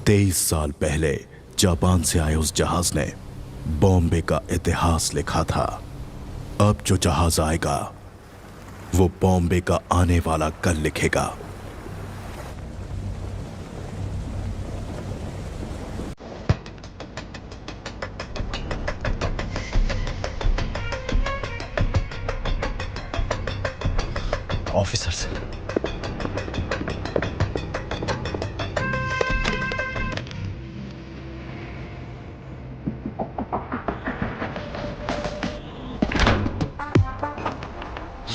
23 साल पहले जापान से आए उस जहाज ने बॉम्बे का इतिहास लिखा था। अब जो जहाज आएगा वो बॉम्बे का आने वाला कल लिखेगा। ऑफिसर्स,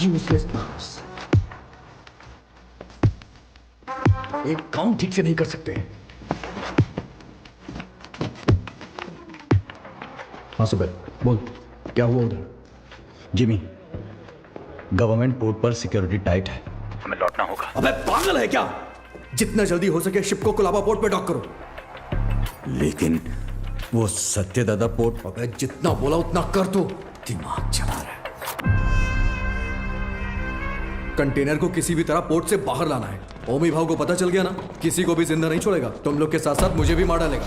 यूजलेस बॉस, एक काम ठीक से नहीं कर सकते। हाँ सुबह बोल, क्या हुआ उधर? जिमी, गवर्नमेंट पोर्ट पर सिक्योरिटी टाइट है, हमें लौटना होगा। अबे पागल है क्या? जितना जल्दी हो सके शिप को कोलाबा पोर्ट पे डॉक करो। लेकिन वो सत्यदादा पोर्ट। अबे जितना बोला उतना कर दो, दिमाग चला रहा है। कंटेनर को किसी भी तरह पोर्ट से बाहर लाना है। ओमी भाव को पता चल गया ना, किसी को भी जिंदा नहीं छोड़ेगा। तुम लोग के साथ साथ मुझे भी मार डालेगा।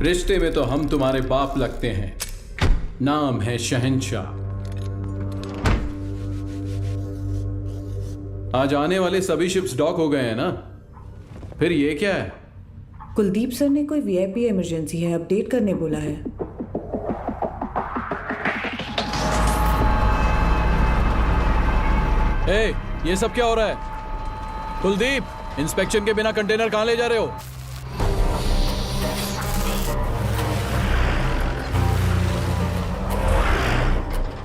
रिश्ते में तो हम तुम्हारे बाप लगते हैं, नाम है शहंशाह। आज आने वाले सभी शिप्स डॉक हो गए हैं ना, फिर ये क्या है? कुलदीप सर ने कोई वीआईपी इमरजेंसी है अपडेट करने बोला है। ए, ये सब क्या हो रहा है? कुलदीप, इंस्पेक्शन के बिना कंटेनर कहां ले जा रहे हो?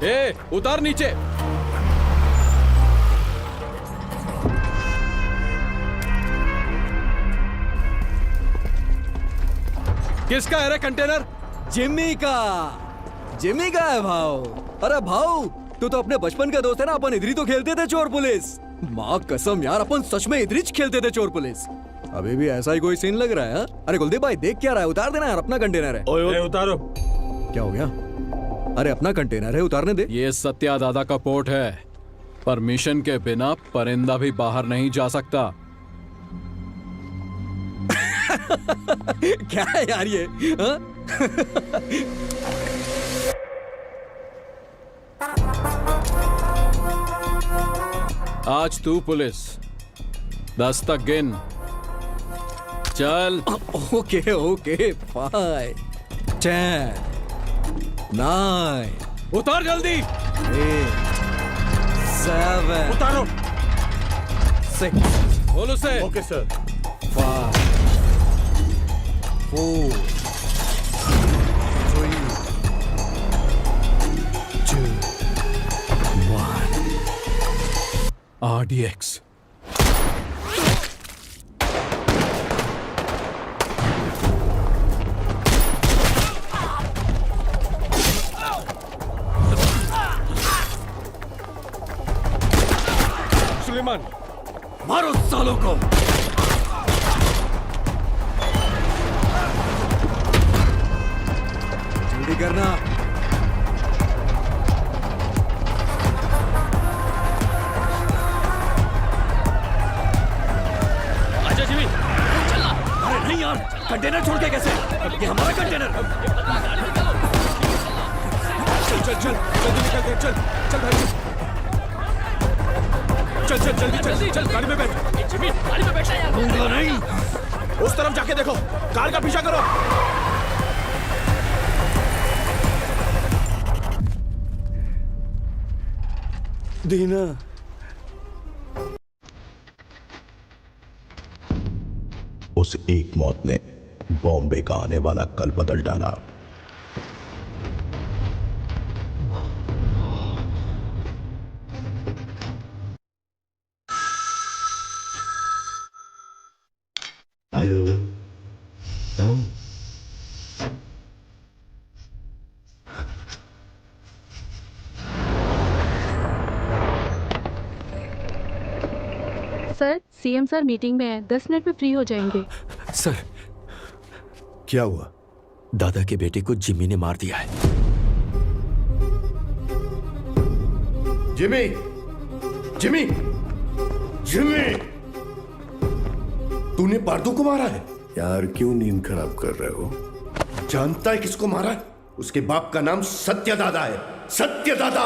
ए, उतार नीचे। किसका है रे कंटेनर? जिम्मी का। जिम्मी का है भाव। अरे भाव, तू तो अपने बचपन का दोस्त है ना। अपन इधर ही तो खेलते थे चोर पुलिस। माँ कसम यार, अपन सच में इधर ही खेलते थे चोर पुलिस। अभी भी ऐसा ही कोई सीन लग रहा है हा? अरे कुलदीप भाई देख क्या रहा है? उतार देना यार, अपना कंटेनर है। ओए उतारो। क्या हो गया? अरे अपना कंटेनर है, उतारने दे। ये सत्या दादा का पोर्ट है, परमिशन के बिना परिंदा भी बाहर नहीं जा सकता। क्या है यार ये हा? आज तू पुलिस, 10 तक गिन। चल। ओके ओके, 5 10 9 उतार जल्दी। 8 7 उतारो। 6 बोल उसे। Okay sir. 5 4 3 2 1। RDX। सुलेमान, मारो सालों को। जल्दी करना। आजा जिमी। अरे नहीं यार, कंटेनर छोड़ के कैसे? ये हमारा कंटेनर। चल चल चल, जल्दी निकल। चल चल भाई, चल चल जल्दी चल चल, गाड़ी में बैठ। जिमी, गाड़ी में बैठा यार। दूंगा नहीं। उस तरफ जाके देखो, कार का पीछा करो। दीना, उस एक मौत ने बॉम्बे का आने वाला कल बदल डाला। सर, सीएम सर मीटिंग में है, 10 मिनट में फ्री हो जाएंगे। सर क्या हुआ? दादा के बेटे को जिम्मी ने मार दिया है। जिमी, जिमी, जिमी, तूने पार्दू को मारा है? यार क्यों नींद खराब कर रहे हो? जानता है किसको मारा है? उसके बाप का नाम सत्यदादा है। सत्यदादा।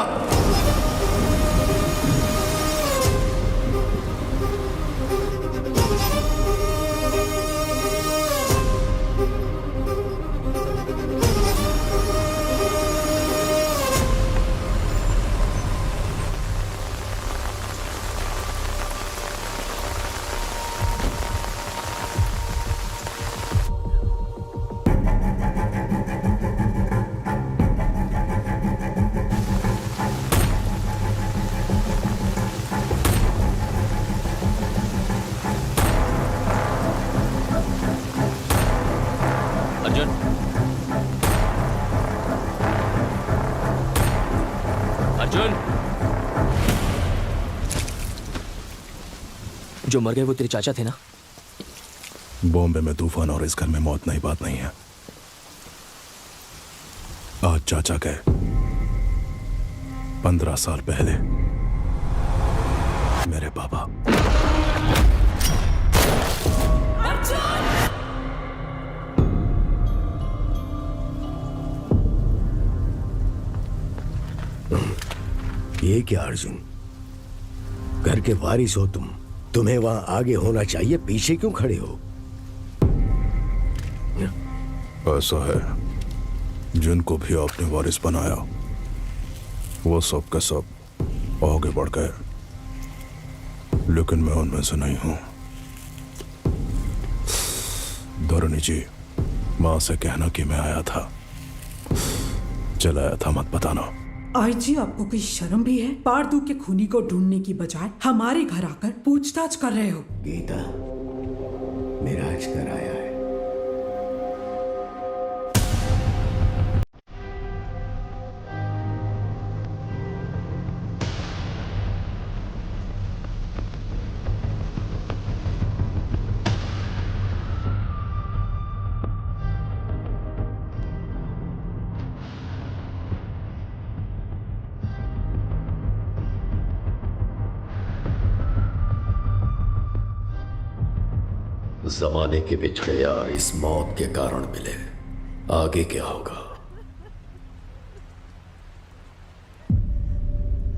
अर्जुन, अर्जुन, जो मर गए वो तेरे चाचा थे ना? बॉम्बे में तूफान और इस घर में मौत नई बात नहीं है। आज चाचा गए 15 साल पहले मेरे पापा। ये क्या अर्जुन, घर के वारिस हो तुम, तुम्हें वहां आगे होना चाहिए, पीछे क्यों खड़े हो? ऐसा है, जिनको भी आपने वारिस बनाया वो सब के सब आगे बढ़ गए, लेकिन मैं उनमें से नहीं हूं। धरणी जी, मां से कहना कि मैं आया था, चलाया था, मत बताना। आईजी, आपको कोई शर्म भी है? पार्दू के खूनी को ढूंढने की बजाय हमारे घर आकर पूछताछ कर रहे हो। गीता, मेरा आज घर आया है। जमाने के बिछड़े यार इस मौत के कारण मिले, आगे क्या होगा?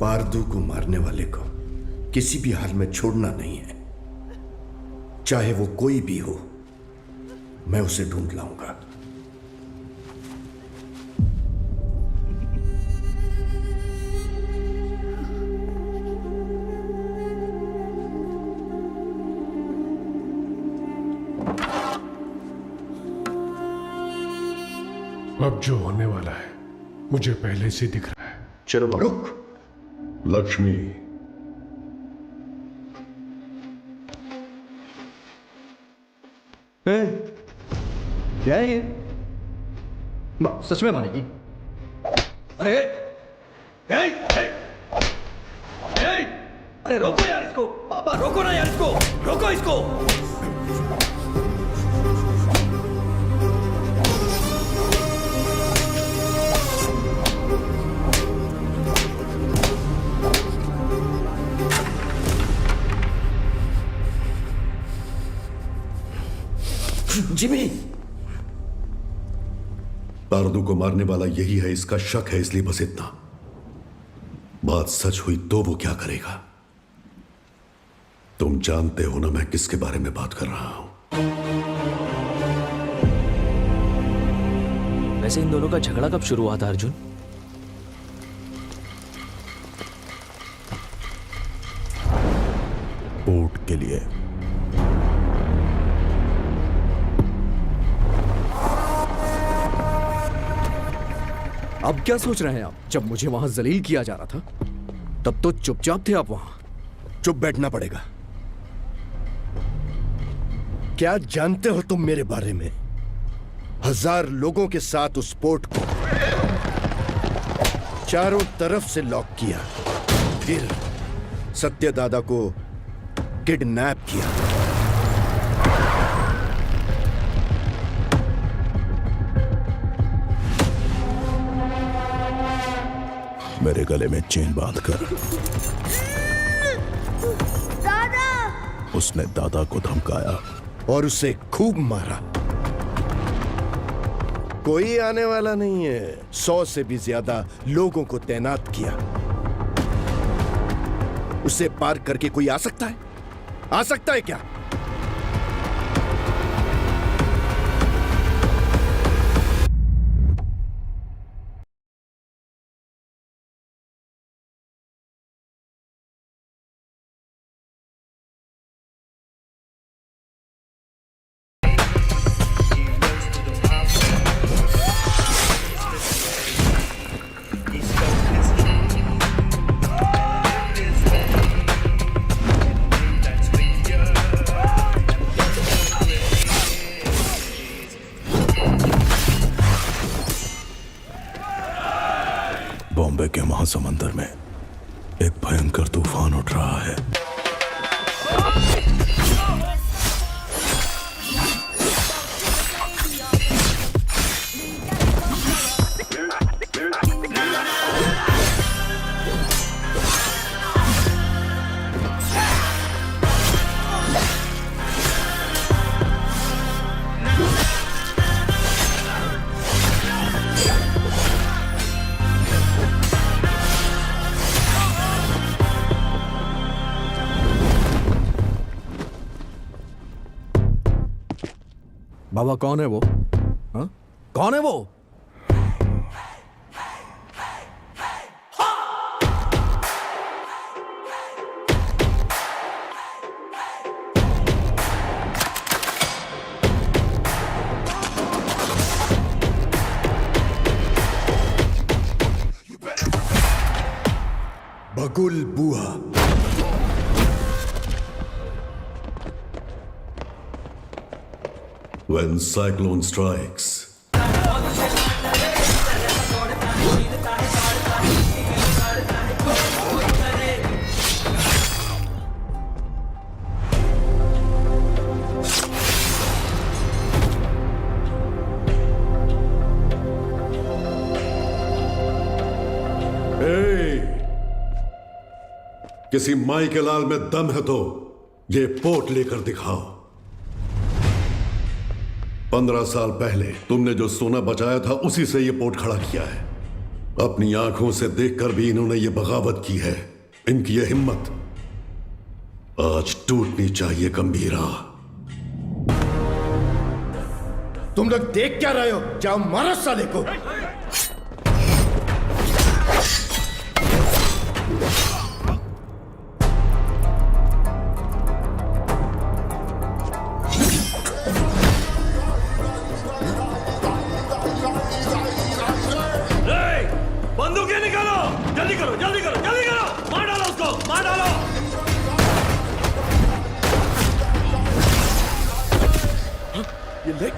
पार्दू को मारने वाले को किसी भी हाल में छोड़ना नहीं है, चाहे वो कोई भी हो। मैं उसे ढूंढ लाऊंगा। अब जो होने वाला है मुझे पहले से दिख रहा है। चलो रुक। लक्ष्मी, क्या है ये? सच में मानेगी? अरे अरे रोको यार इसको, पापा रोको ना यार इसको, रोको इसको। जिमी, पार्दू को मारने वाला यही है, इसका शक है, इसलिए बस इतना। बात सच हुई तो वो क्या करेगा? तुम जानते हो ना मैं किसके बारे में बात कर रहा हूं। वैसे इन दोनों का झगड़ा कब शुरू हुआ था अर्जुन? पोर्ट के लिए। अब क्या सोच रहे हैं आप? जब मुझे वहां जलील किया जा रहा था तब तो चुपचाप थे आप वहां। चुप बैठना पड़ेगा। क्या जानते हो तुम मेरे बारे में? 1000 लोगों के साथ उस पोर्ट को चारों तरफ से लॉक किया, फिर सत्यदादा को किडनैप किया। मेरे गले में चेन बांधकर उसने दादा को धमकाया और उसे खूब मारा। कोई आने वाला नहीं है। 100 से भी ज्यादा लोगों को तैनात किया। उसे पार करके कोई आ सकता है? आ सकता है क्या? बॉम्बे के महासमुंदर में एक भयंकर तूफान उठ रहा है। बाबा कौन है वो? हाँ? कौन है वो? बगुल बुआ। When cyclone strikes, किसी माई के लाल में दम है तो ये पोट लेकर दिखाओ। 15 साल पहले तुमने जो सोना बचाया था उसी से ये पोट खड़ा किया है। अपनी आंखों से देखकर भी इन्होंने ये बगावत की है। इनकी ये हिम्मत आज टूटनी चाहिए गंभीरा। तुम लोग देख क्या रहे हो? जाओ मारो साले को। बंदूकें निकालो, जल्दी करो, जल्दी करो, जल्दी करो, मार डालो उसको, मार डालो। ये ले।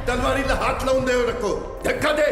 तलवारीला हात लावून देऊ नको। धक्का दे।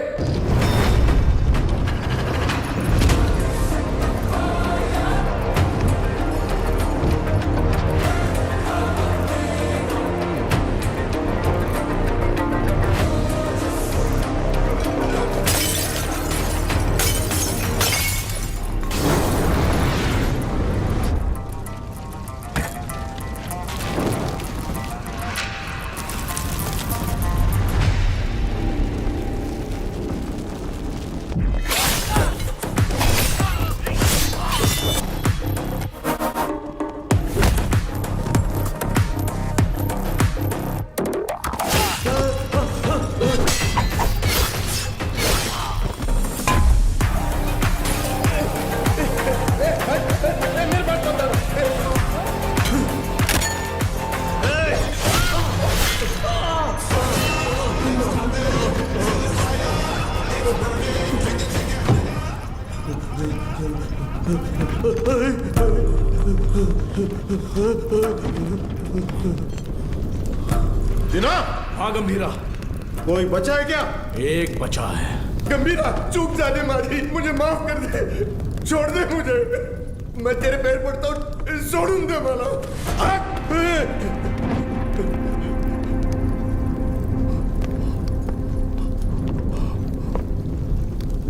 दिना, हाँ गंभीरा, कोई बचा है क्या? एक बचा है। गंभीरा, चूक जाने मारी, मुझे माफ कर दे, छोड़ दे मुझे, मैं तेरे पैर पड़ता हूँ, छोड़ूं दे वाला।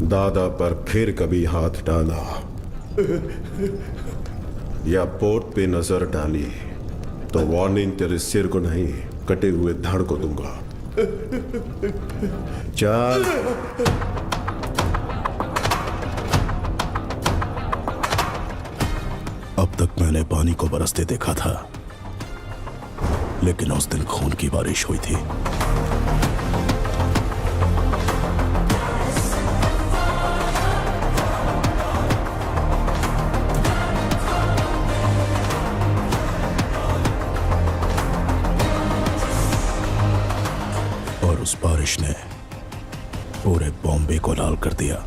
दादा पर फिर कभी हाथ डाला या पोर्ट पे नजर डाली तो वार्निंग तेरे सिर को नहीं, कटे हुए धड़ को दूंगा। चल। अब तक मैंने पानी को बरसते देखा था, लेकिन उस दिन खून की बारिश हुई थी। और उस बारिश ने पूरे बॉम्बे को लाल कर दिया।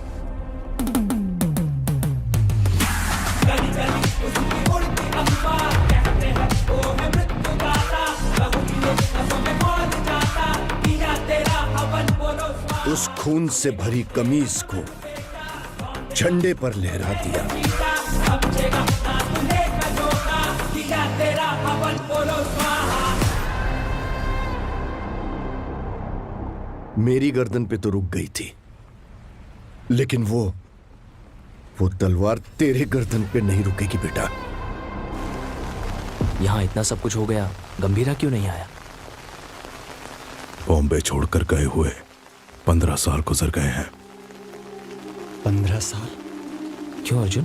उस खून से भरी कमीज को झंडे पर लहरा दिया। मेरी गर्दन पे तो रुक गई थी, लेकिन वो तलवार तेरे गर्दन पे नहीं रुकेगी बेटा। यहाँ इतना सब कुछ हो गया, गंभीरा क्यों नहीं आया? बॉम्बे छोड़कर गए हुए 15 साल गुजर गए हैं। 15 साल? क्यों अर्जुन?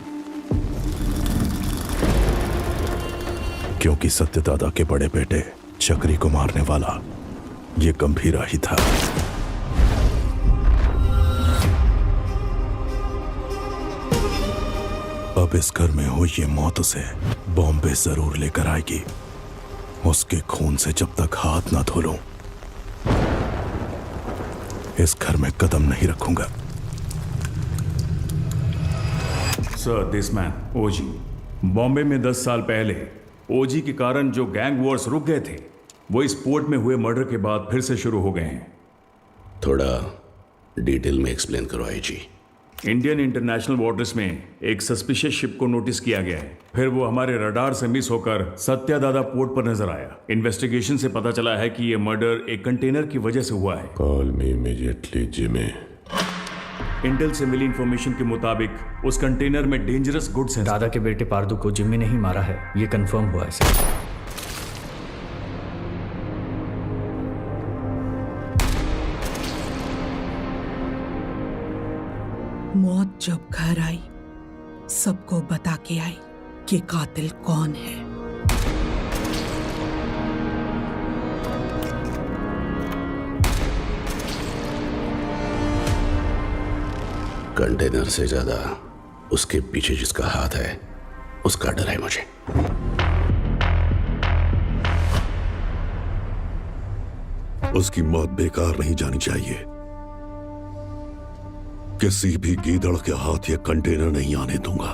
क्योंकि सत्यदादा के बड़े बेटे चक्री को मारने वाला ये गंभीरा ही था। अब इस घर में हुई ये मौत उसे बॉम्बे जरूर लेकर आएगी। उसके खून से जब तक हाथ ना धो लूं, इस घर में कदम नहीं रखूंगा। सर, दिस मैन ओजी बॉम्बे में 10 साल पहले ओजी के कारण जो गैंग वॉर्स रुक गए थे, वो इस पोर्ट में हुए मर्डर के बाद फिर से शुरू हो गए हैं। थोड़ा डिटेल में एक्सप्लेन करो आईजी। इंडियन इंटरनेशनल वाटर्स में एक सस्पिशियस शिप को नोटिस किया गया है। फिर वो हमारे रडार से मिस होकर सत्यादादा पोर्ट पर नजर आया। इन्वेस्टिगेशन से पता चला है कि ये मर्डर एक कंटेनर की वजह से हुआ है। Call me immediately Jimmy. Intel से मिली इंफॉर्मेशन के मुताबिक उस कंटेनर में डेंजरस गुड्स हैं। दादा के बेटे पारदू को जिम्मी ने ही मारा है, ये कंफर्म हुआ है सर। मौत जब घर आई, सबको बता के आई कि कातिल कौन है। कंटेनर से ज्यादा उसके पीछे जिसका हाथ है, उसका डर है मुझे। उसकी मौत बेकार नहीं जानी चाहिए। किसी भी गीदड़ के हाथ ये कंटेनर नहीं आने दूंगा।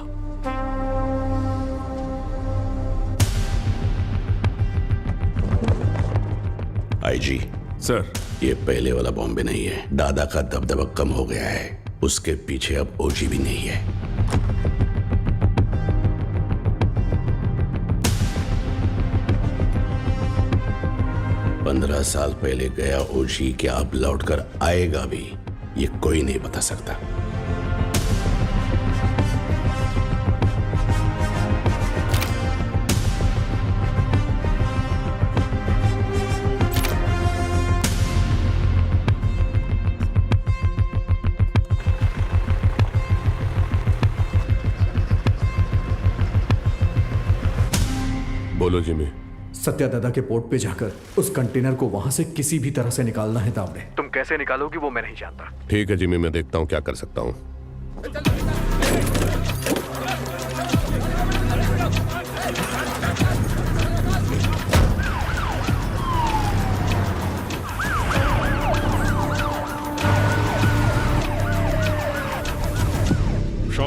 आईजी सर, ये पहले वाला बॉम्बे नहीं है। दादा का दबदबा कम हो गया है, उसके पीछे अब ओजी भी नहीं है। पंद्रह साल पहले गया ओजी क्या अब लौटकर आएगा भी, ये कोई नहीं बता सकता। बोलो जिमी। सत्यादादा के पोर्ट पे जाकर उस कंटेनर को वहां से किसी भी तरह से निकालना है तावड़े। तुम कैसे निकालोगी वो मैं नहीं जानता। ठीक है जिमी, मैं देखता हूं क्या कर सकता हूं।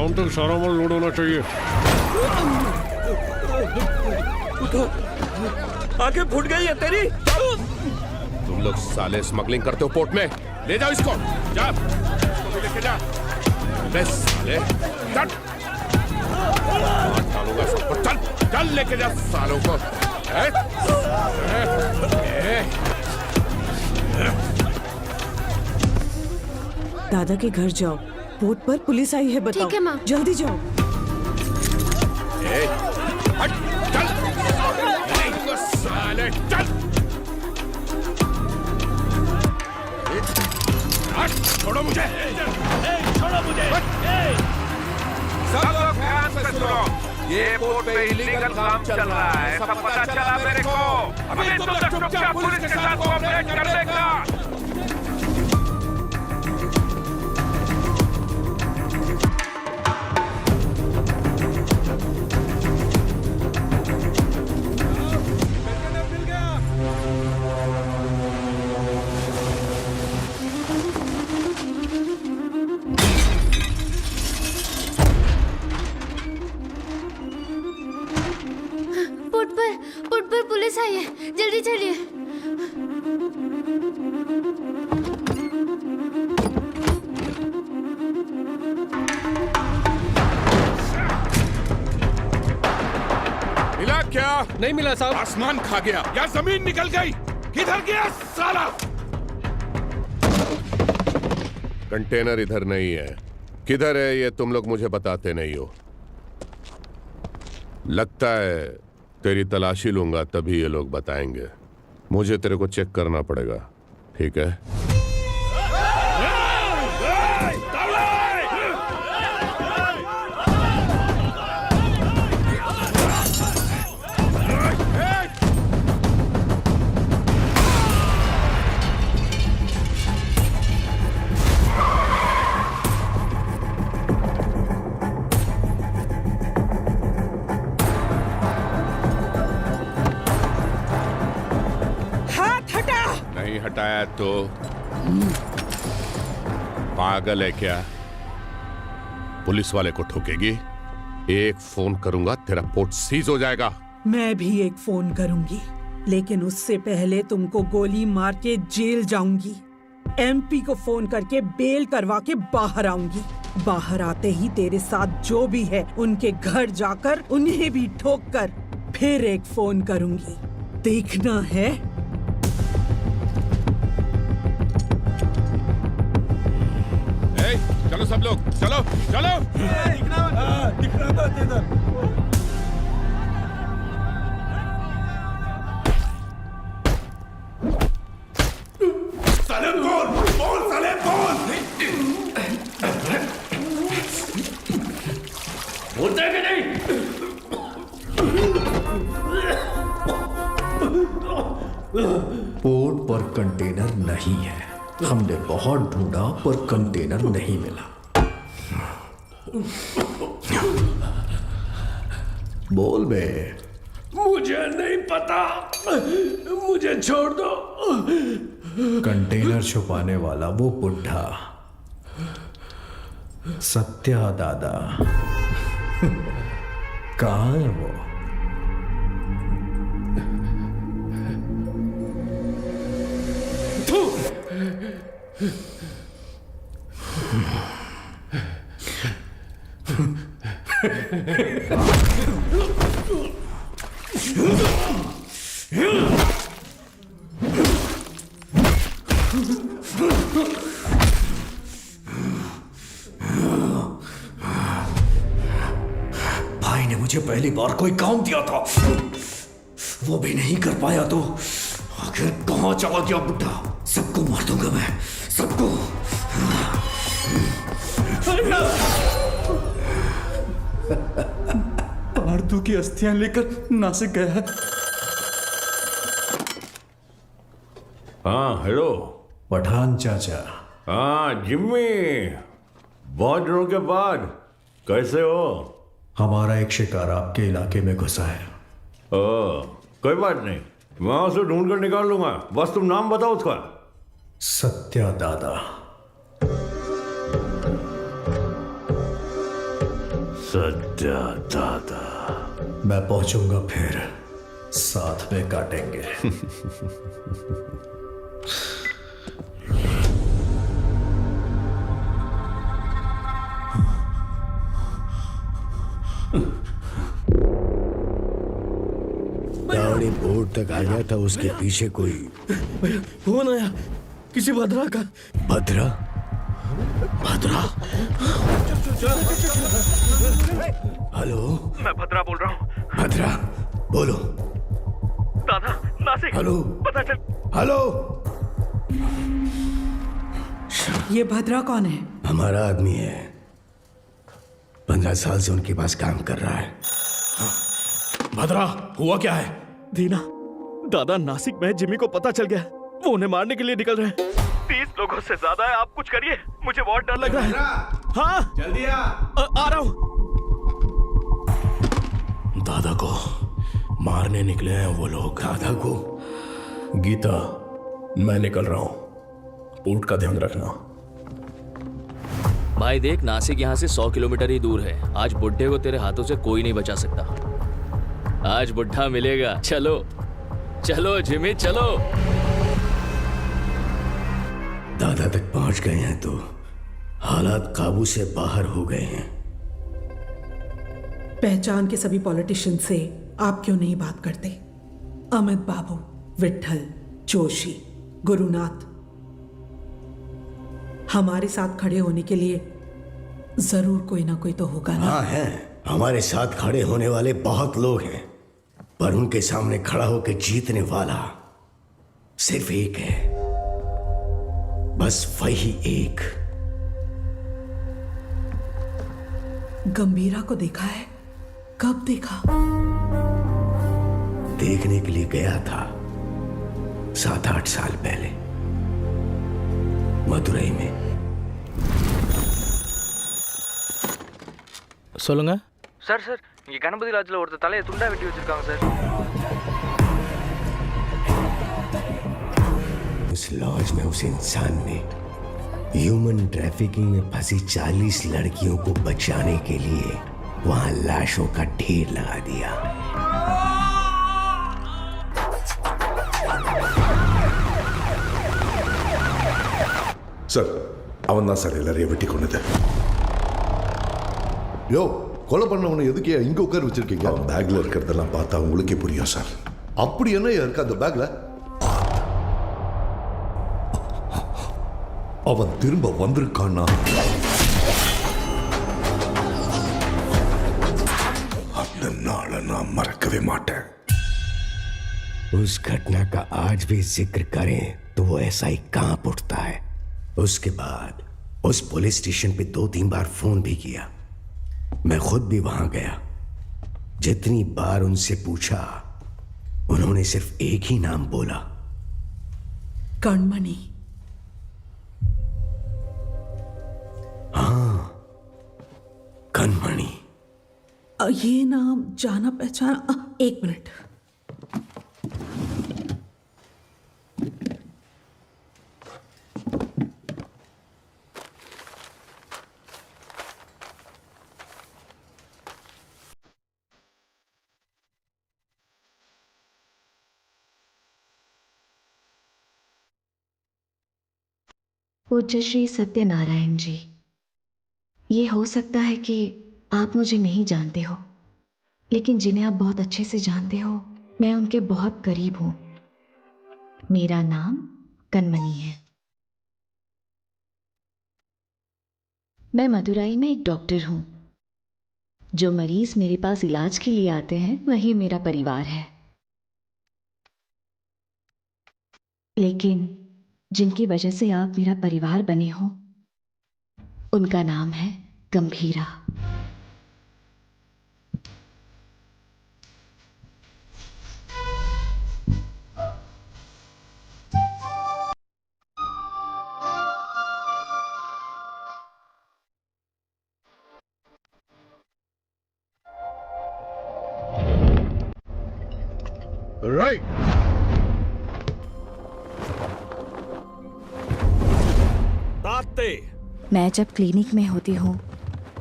शाम तक सारा माल लोड होना चाहिए। आंखें फूट गई है तेरी। तुम लोग साले स्मगलिंग करते हो पोर्ट में, ले जाओ इसको, जा इसको भी लेके जा। बे साले चल, मार डालूंगा सबको, चल चल लेके जा सालों को। दादा के घर जाओ, पोर्ट पर पुलिस आई है, बताओ। ठीक है, माँ। जल्दी जाओ। हट, चल साले, चल हट, छोड़ो मुझे, छोड़ो मुझे। सब लोग ध्यान से सुनो, ये पोर्ट पे इलीगल काम चल रहा है, सब पता चला मेरे को। अभी तुम लोग चुपचाप पुलिस के साथ कोऑपरेट कर लेगा। पोर्ट पर पुलिस आई है, जल्दी चलिए। मिला क्या? नहीं मिला साहब। आसमान खा गया या जमीन निकल गई? किधर गया साला? कंटेनर इधर नहीं है, किधर है ये तुम लोग मुझे बताते नहीं हो। लगता है तेरी तलाशी लूंगा तभी ये लोग बताएंगे। मुझे तेरे को चेक करना पड़ेगा, ठीक है? नहीं हटाया तो पागल है क्या? पुलिस वाले को ठोकेगी? एक फोन करूंगा तेरा पोर्ट सीज हो जाएगा। मैं भी एक फोन करूंगी, लेकिन उससे पहले तुमको गोली मार के जेल जाऊंगी। एमपी को फोन करके बेल करवा के बाहर आऊंगी। बाहर आते ही तेरे साथ जो भी है उनके घर जाकर उन्हें भी ठोक कर फिर एक फोन करूंगी। देखना है? चलो सब लोग, चलो चलो। साले बोल साले बोल। बोलते हैं कि नहीं? पोर्ट पर कंटेनर नहीं है। हमने बहुत ढूंढा पर कंटेनर नहीं मिला। बोल बे। मुझे नहीं पता, मुझे छोड़ दो। कंटेनर छुपाने वाला वो बुढ़ा सत्या दादा कहाँ है वो? भाई ने मुझे पहली बार कोई काम दिया था, वो भी नहीं कर पाया तो आखिर कहां चला गया बुढ़ा? सबको मार दूंगा मैं, सबको। पार्थू की अस्थियां लेकर नासिक गया है। हाँ हेलो पठान चाचा। हाँ जिम्मी, बहुत दिनों के बाद कैसे हो? हमारा एक शिकार आपके इलाके में घुसा है। कोई बात नहीं, मैं उसे ढूंढ कर निकाल लूंगा, बस तुम नाम बताओ उसका। सत्या दादा। सत्या दादा, मैं पहुंचूंगा फिर साथ में काटेंगे। गाड़ी बोर्ड तक आ गया था, उसके पीछे कोई फोन आया किसी भद्रा का। भद्रा? भद्रा? हेलो, मैं भद्रा बोल रहा हूँ। भद्रा बोलो। दादा, नासिक। हेलो, पता चल। हेलो। ये भद्रा कौन है? हमारा आदमी है, 15 साल से उनके पास काम कर रहा है। भद्रा, हुआ क्या है? दीना, दादा नासिक में जिमी को पता चल गया, वो उन्हें मारने के लिए निकल रहे हैं। 30 लोगों से ज्यादा है, आप कुछ करिए, मुझे बहुत डर लग रहा है। हाँ जल्दी आ रहा हूँ। दादा को मारने निकले हैं वो लोग। दादा को? गीता, मैं निकल रहा हूँ, पोर्ट का ध्यान रखना। भाई देख, नासिक यहाँ से 100 किलोमीटर ही दूर है। आज बुड्ढे को तेरे हाथों से कोई नहीं बचा सकता। आज बुड्ढा मिलेगा। चलो चलो जिमी, चलो। दादा तक पहुंच गए हैं तो हालात काबू से बाहर हो गए हैं। पहचान के सभी पॉलिटिशियन से आप क्यों नहीं बात करते? अमित बाबू, विट्ठल, जोशी, गुरुनाथ, हमारे साथ खड़े होने के लिए जरूर कोई ना कोई तो होगा ना? हाँ है, हमारे साथ खड़े होने वाले बहुत लोग हैं, पर उनके सामने खड़ा होकर जीतने वाला सिर्फ एक है, बस वही एक। गंभीरा को देखा है? कब देखा? देखने के लिए गया था 7-8 साल पहले मदुरई में। சொல்லுங்க சார் சார், இங்க கணபதி லாட்ஜ்ல ஒருத்தர் தலையை துண்டா வெட்டி வச்சிருக்காங்க சார்। उस लॉज में उस इंसान ने ह्यूमन ट्रैफिकिंग में फंसी 40 लड़कियों को बचाने के लिए वहां लाशों का ढेर लगा दिया। சார், அவன் தான் சார் எல்லாரையும் வெட்டி கொண்டது. யோ, கொலை பண்ணவனை எதுக்கே இங்க உட்கார வச்சிருக்கீங்க? அவன் பேக்ல இருக்கிறதெல்லாம் பார்த்தா உங்களுக்கே புரியும் சார். அப்படி என்ன இருக்கு அந்த பேக்ல? அவன் திரும்ப வந்திருக்கானா? அந்த நாளை நான் மறக்கவே மாட்டேன். उस घटना का आज भी जिक्र करें तो वो ऐसा ही कांप उठता है। उसके बाद उस पुलिस स्टेशन पे 2-3 बार फोन भी किया। मैं खुद भी वहां गया। जितनी बार उनसे पूछा, उन्होंने सिर्फ एक ही नाम बोला, कणमणि। हाँ, कणमणि। ये नाम जाना पहचाना। एक मिनट। पूज्य श्री सत्यनारायण जी, ये हो सकता है कि आप मुझे नहीं जानते हो, लेकिन जिन्हें आप बहुत अच्छे से जानते हो, मैं उनके बहुत करीब हूं। मेरा नाम कणमणि है। मैं मदुरई में एक डॉक्टर हूं। जो मरीज मेरे पास इलाज के लिए आते हैं वही मेरा परिवार है, लेकिन जिनकी वजह से आप मेरा परिवार बने हो, उनका नाम है गंभीरा। राइट। मैं जब क्लिनिक में होती हूँ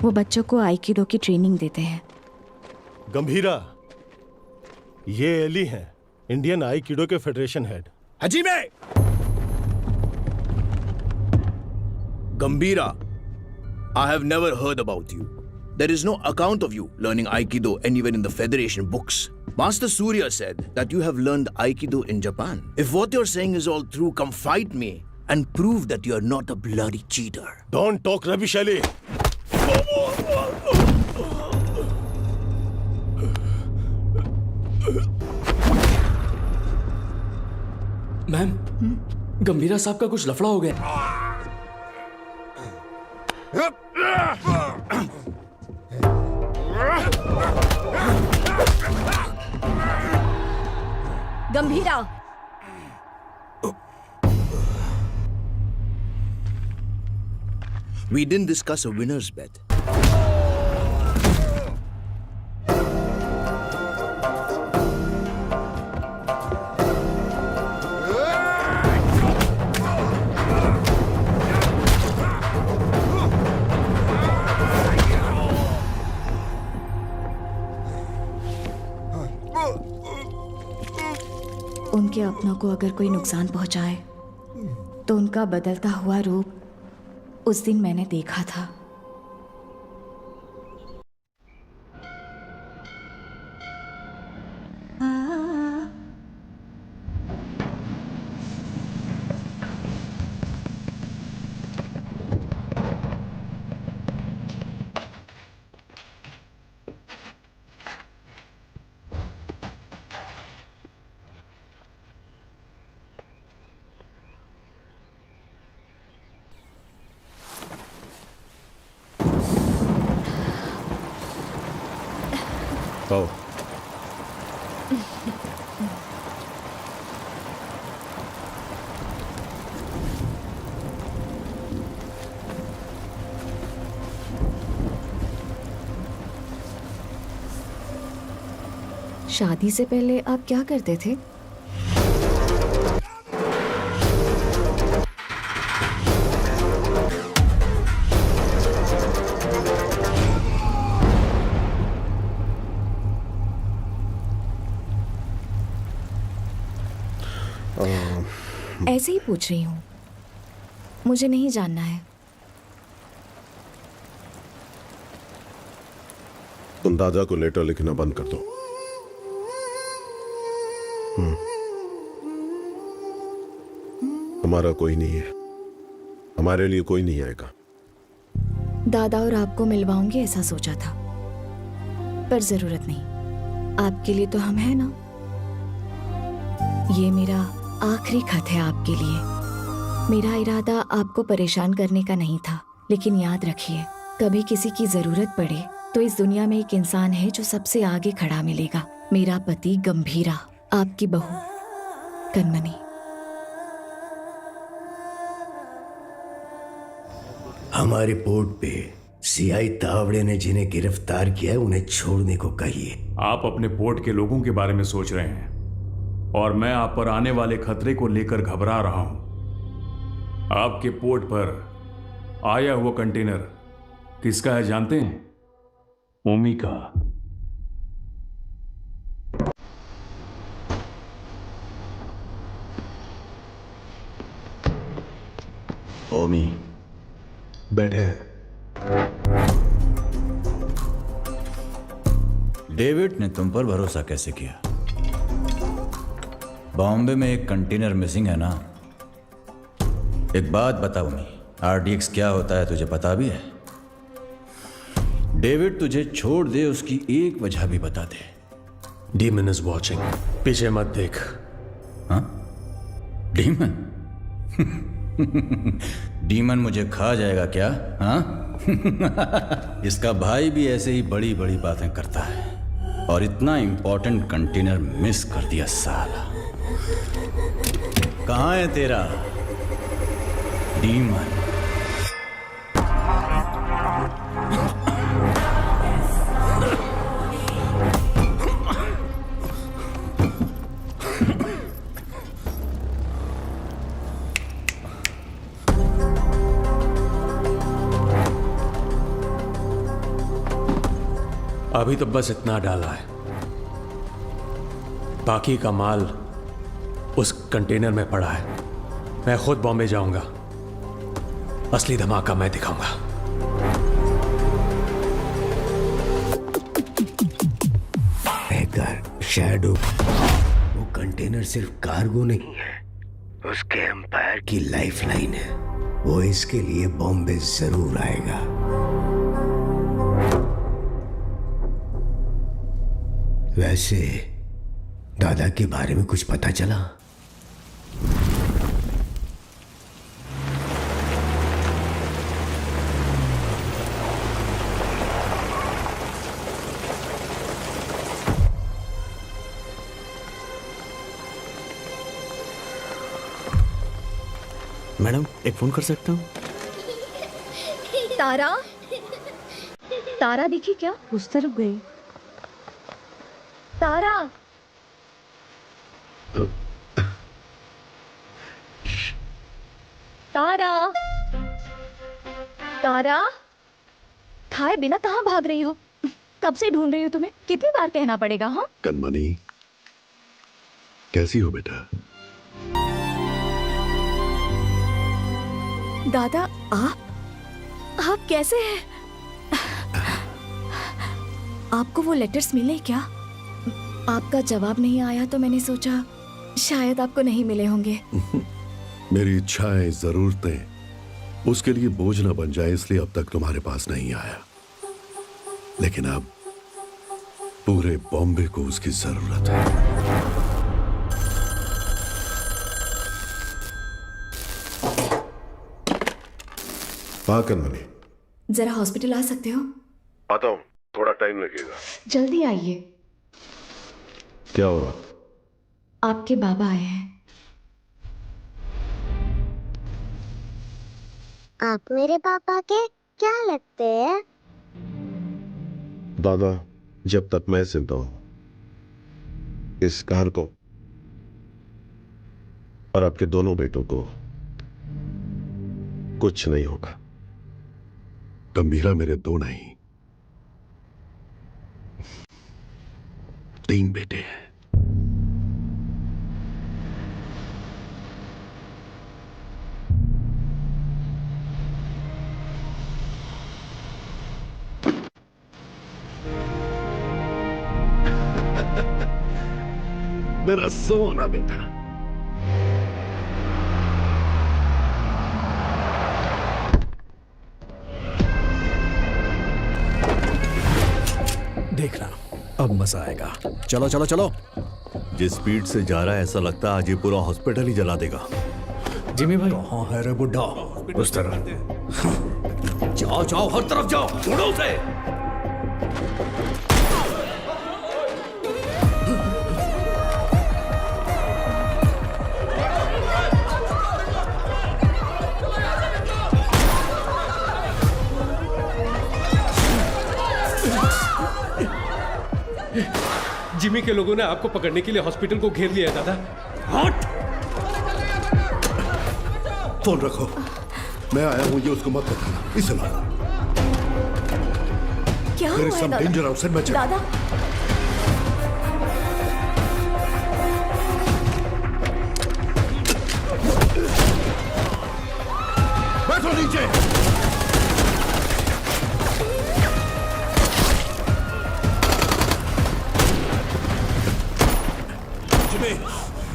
वो बच्चों को आइकिडो की ट्रेनिंग देते हैं। गंभीरा, ये एली हैं, इंडियन आइकिडो के federation head. Hajime Gambhira, I have never heard about you. There is no account of you learning Aikido anywhere in the Federation books. Master Surya said that you have learned Aikido in Japan. If what you're saying is all true, come fight me and prove that you're not a bloody cheater. Don't talk rubbish, Ali. Ma'am, Gambhira sahab का कुछ लफड़ा हो गया। गंभीरा, We didn't discuss a winner's bet. उनके अपनों को अगर कोई नुकसान पहुंचाए तो उनका बदलता हुआ रूप उस दिन मैंने देखा था। आओ। शादी से पहले आप क्या करते थे? ऐसे ही पूछ रही हूँ, मुझे नहीं जानना है। तुम दादा को लेटर लिखना बंद कर दो। हमारा कोई नहीं है, हमारे लिए कोई नहीं आएगा। दादा और आपको मिलवाऊंगी ऐसा सोचा था, पर जरूरत नहीं। आपके लिए तो हम हैं ना। ये मेरा आखिरी खत है आपके लिए। मेरा इरादा आपको परेशान करने का नहीं था, लेकिन याद रखिए, कभी किसी की जरूरत पड़े तो इस दुनिया में एक इंसान है जो सबसे आगे खड़ा मिलेगा। मेरा पति गंभीरा, आपकी बहू कनमनी। हमारे पोर्ट पे सीआई तावड़े ने जिन्हें गिरफ्तार किया है उन्हें छोड़ने को कहिए। आप अपने पोर्ट के लोगों के बारे में सोच रहे हैं और मैं आप पर आने वाले खतरे को लेकर घबरा रहा हूं। आपके पोर्ट पर आया हुआ कंटेनर किसका है जानते हैं? ओमी का। ओमी बैठे। डेविड ने तुम पर भरोसा कैसे किया? बॉम्बे में एक कंटेनर मिसिंग है ना। एक बात बताओ मी, आरडीएक्स क्या होता है तुझे पता भी है? डेविड तुझे छोड़ दे उसकी एक वजह भी बता दे। डीमन इज वॉचिंग, पीछे मत देख। हाँ? डीमन? डीमन मुझे खा जाएगा क्या? हाँ? इसका भाई भी ऐसे ही बड़ी बड़ी बातें करता है और इतना इंपॉर्टेंट कंटेनर मिस कर दिया साला। कहाँ है तेरा डीमन? अभी तो बस इतना डाला है, बाकी का माल उस कंटेनर में पड़ा है। मैं खुद बॉम्बे जाऊंगा, असली धमाका मैं दिखाऊंगा। शैडो, वो कंटेनर सिर्फ कार्गो नहीं है, उसके एम्पायर की लाइफलाइन है। वो इसके लिए बॉम्बे जरूर आएगा। वैसे दादा के बारे में कुछ पता चला? मैडम, एक फोन कर सकता हूँ? तारा, तारा दिखी क्या? उस तरफ गई। तारा, तारा, तारा, खाए बिना कहाँ भाग रही हो? कब से ढूंढ रही हो तुम्हें? कितनी बार कहना पड़ेगा? हाँ, कनमनी, कैसी हो बेटा? दादा, आप कैसे हैं? आपको वो लेटर्स मिले क्या? आपका जवाब नहीं आया तो मैंने सोचा शायद आपको नहीं मिले होंगे। मेरी इच्छाएं, जरूरतें उसके लिए बोझ न बन जाए, इसलिए अब तक तुम्हारे पास नहीं आया। लेकिन अब पूरे बॉम्बे को उसकी जरूरत है। हाँ कनमनी, जरा हॉस्पिटल आ सकते हो? आता हूँ, थोड़ा टाइम लगेगा। जल्दी आइए। क्या हुआ? आपके बाबा आए हैं। आप मेरे पापा के क्या लगते हैं? दादा, जब तक मैं जिंदा हूं, इस कार को और आपके दोनों बेटों को कुछ नहीं होगा। गंभीरा मेरे दो नहीं, 3 बेटे हैं। मेरा सोना बेटा। देखना, अब मजा आएगा। चलो चलो चलो। जिस स्पीड से जा रहा है ऐसा लगता है आज ये पूरा हॉस्पिटल ही जला देगा। जिमी भाई, कहाँ है रे बुड्ढा? उस तरह जाओ जाओ, हर तरफ जाओ, छोड़ो उसे। जिमी के लोगों ने आपको पकड़ने के लिए हॉस्पिटल को घेर लिया दादा। हट! फोन रखो, मैं आया हूं, ये उसको मत बताना। इसे लो। क्या हुआ है दादा? डेंजर आउटसाइड में। दादा, बैठो नीचे।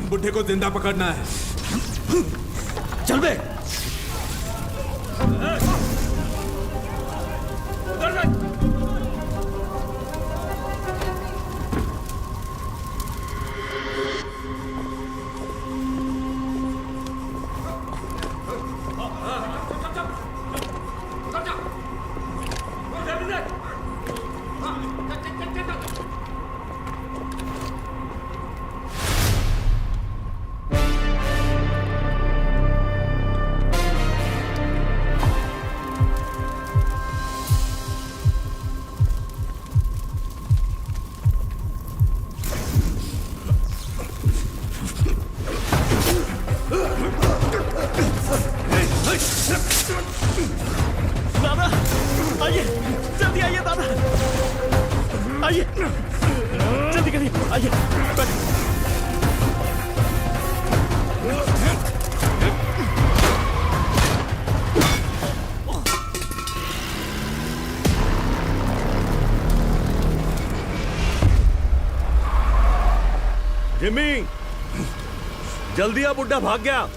बुड्ढे को जिंदा पकड़ना है। चल बे। दादा, आइए, जल्दी आइए दादा। आइए जल्दी करिए, आइए। जिमी, जल्दी आ, बुड्ढा भाग गया।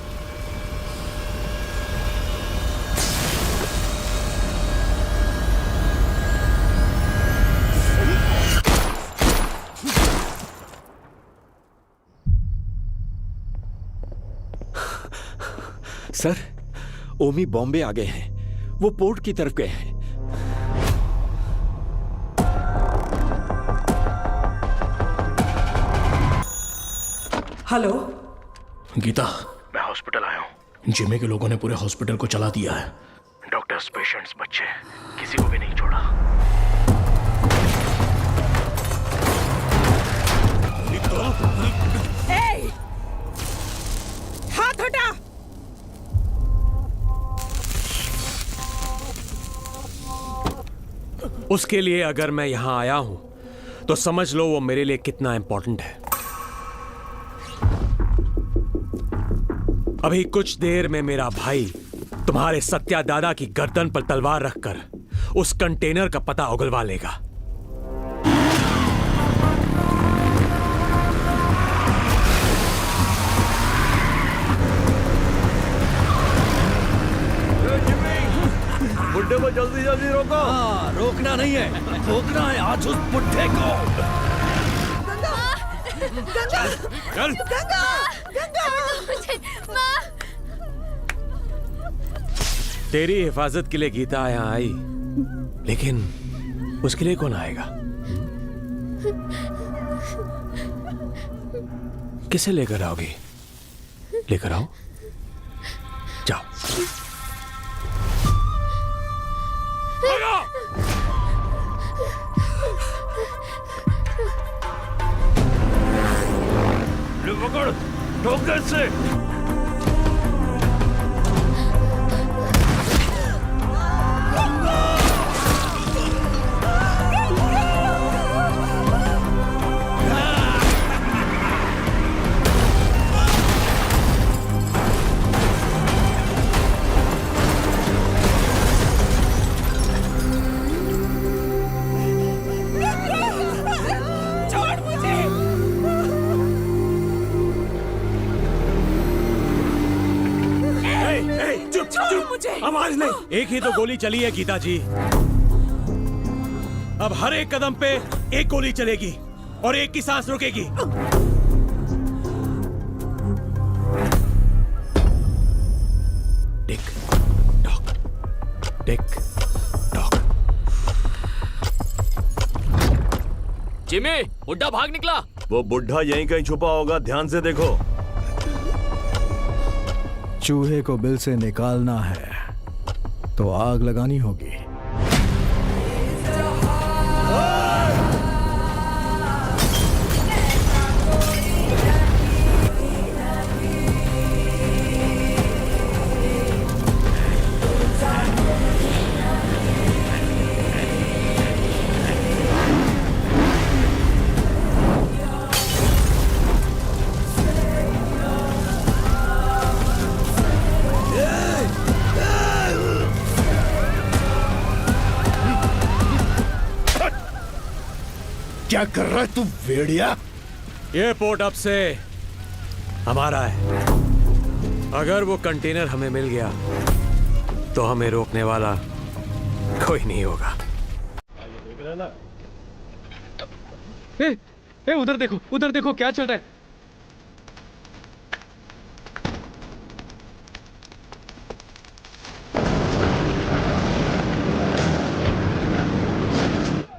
सर, ओमी बॉम्बे आ गए हैं। वो पोर्ट की तरफ गए हैं। हेलो गीता, मैं हॉस्पिटल आया हूँ। जिमी के लोगों ने पूरे हॉस्पिटल को चला दिया है। डॉक्टर्स, पेशेंट्स, बच्चे, किसी को भी नहीं छोड़ा। ए! हाथ हटा। उसके लिए अगर मैं यहां आया हूं तो समझ लो वो मेरे लिए कितना इंपॉर्टेंट है। अभी कुछ देर में मेरा भाई तुम्हारे सत्या दादा की गर्दन पर तलवार रखकर उस कंटेनर का पता उगलवा लेगा। बुड्ढे को जल्दी जल्दी रोको। हाँ, रोकना नहीं है, रोकना है आज उस बुड्ढे को। गंगा, चल। गंगा, गंगा। तेरी हिफाजत के लिए गीता यहाँ आई, लेकिन उसके लिए कौन आएगा? किसे लेकर आओगी? लेकर आओ, जाओ। पकड़, ठोकर से। छोड़ मुझे। चुप चुप, आवाज नहीं। एक ही तो गोली चली है गीता जी। अब हर एक कदम पे एक गोली चलेगी और एक की सांस रुकेगी। Tick tock, tick tock. Jimmy, बुड्ढा भाग निकला। वो बुड्ढा यहीं कहीं छुपा होगा, ध्यान से देखो। चूहे को बिल से निकालना है तो आग लगानी होगी। क्या कर रहा है तू भेड़िया? ये पोर्ट अब से हमारा है। अगर वो कंटेनर हमें मिल गया तो हमें रोकने वाला कोई नहीं होगा। उधर देखो क्या चल रहा है।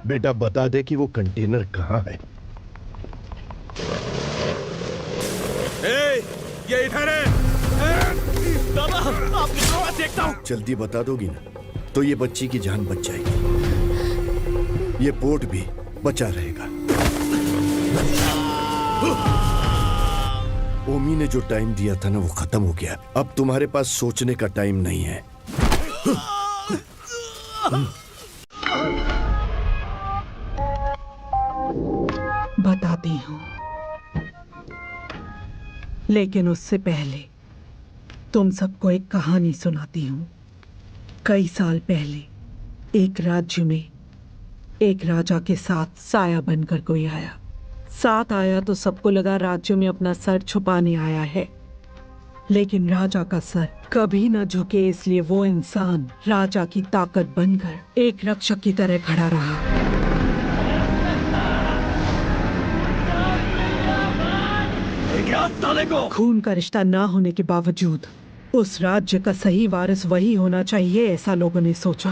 बेटा बता दे कि वो कंटेनर कहाँ है। ये इधर है। दादा, आप निकलो, मैं देखता हूँ। जल्दी बता दोगी ना तो ये बच्ची की जान बच जाएगी, ये पोर्ट भी बचा रहेगा। ओमी ने जो टाइम दिया था ना वो खत्म हो गया। अब तुम्हारे पास सोचने का टाइम नहीं है। लेकिन उससे पहले तुम सबको एक कहानी सुनाती हूँ। कई साल पहले एक राज्य में एक राजा के साथ साया बनकर कोई आया। साथ आया तो सबको लगा राज्य में अपना सर छुपाने आया है, लेकिन राजा का सर कभी न झुके, इसलिए वो इंसान राजा की ताकत बनकर एक रक्षक की तरह खड़ा रहा। खून का रिश्ता ना होने के बावजूद उस राज्य का सही वारिस वही होना चाहिए, ऐसा लोगों ने सोचा।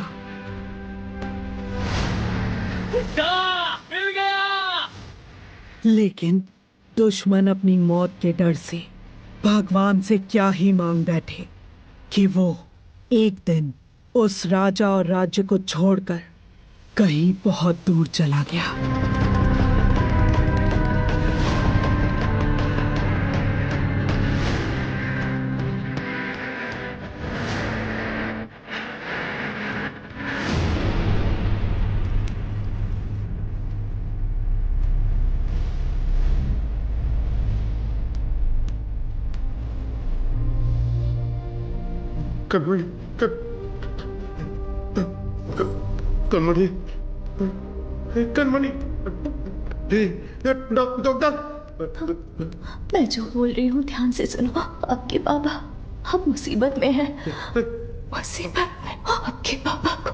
मिल गया। लेकिन दुश्मन अपनी मौत के डर से भगवान से क्या ही मांग बैठे कि वो एक दिन उस राजा और राज्य को छोड़कर कहीं बहुत दूर चला गया। डॉक्टर, मैं जो बोल रही हूँ ध्यान से सुनो। आपके बाबा अब मुसीबत में है, मुसीबत में। आपके बाबा को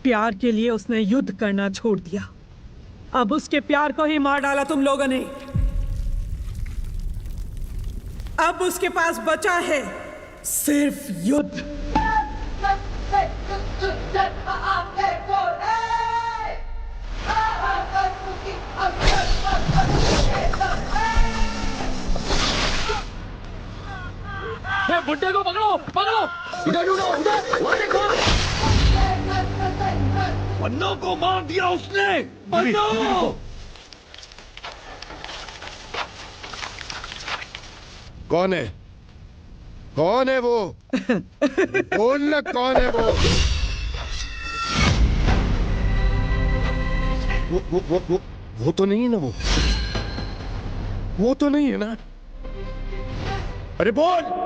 प्यार के लिए उसने युद्ध करना छोड़ दिया, अब उसके प्यार को ही मार डाला तुम लोगों ने। अब उसके पास बचा है सिर्फ युद्ध। बुड्ढे को पकड़ो, पकड़ो। इधर ढूंढो, उधर, वहाँ देखो। बन्नों को मार दिया उसने। बन्नों। कौन है? कौन है वो? बोल ना, कौन है वो? वो तो नहीं है ना, वो तो नहीं है ना? अरे बोल!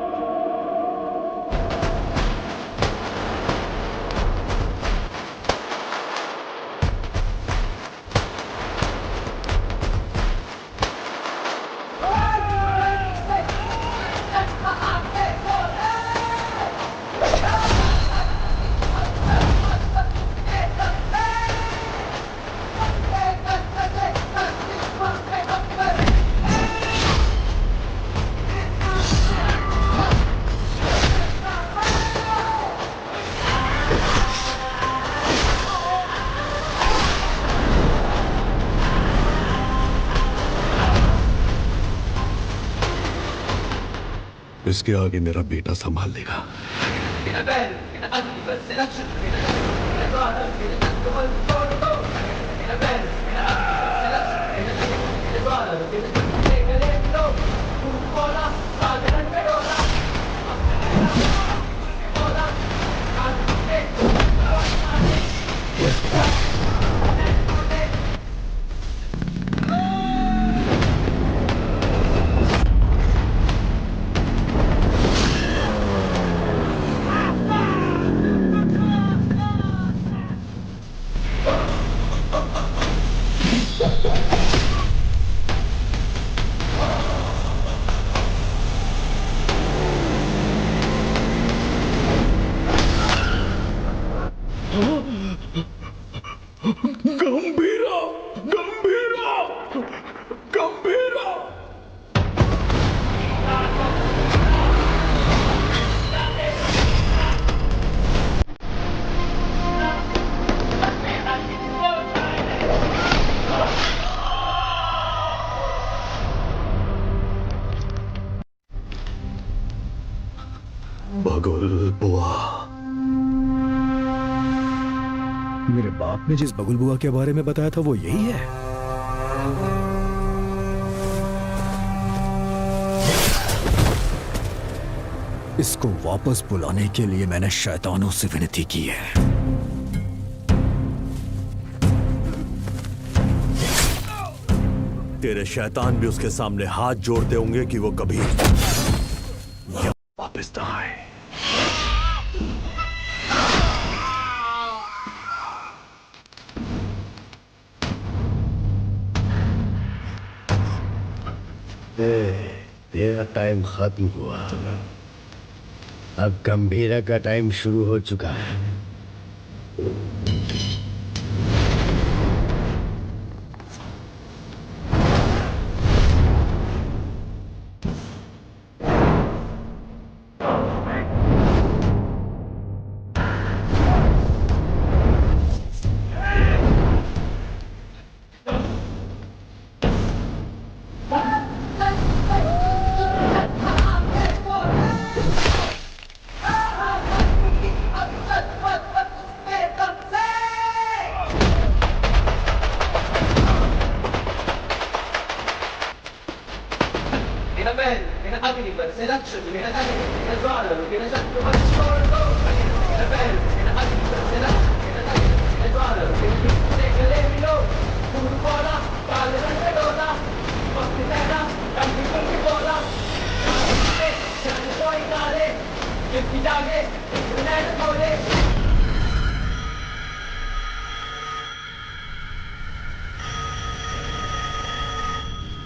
इसके आगे मेरा बेटा संभाल लेगा। गंभीरा, गंभीरा, गंभीरा। बगुल बुआ। मेरे बाप ने जिस बगुल बुआ के बारे में बताया था वो यही है। इसको वापस बुलाने के लिए मैंने शैतानों से विनती की है। तेरे शैतान भी उसके सामने हाथ जोड़ते होंगे कि वो कभी वापस ना आए। तेरा टाइम खत्म हुआ, अब गंभीरा का टाइम शुरू हो चुका है।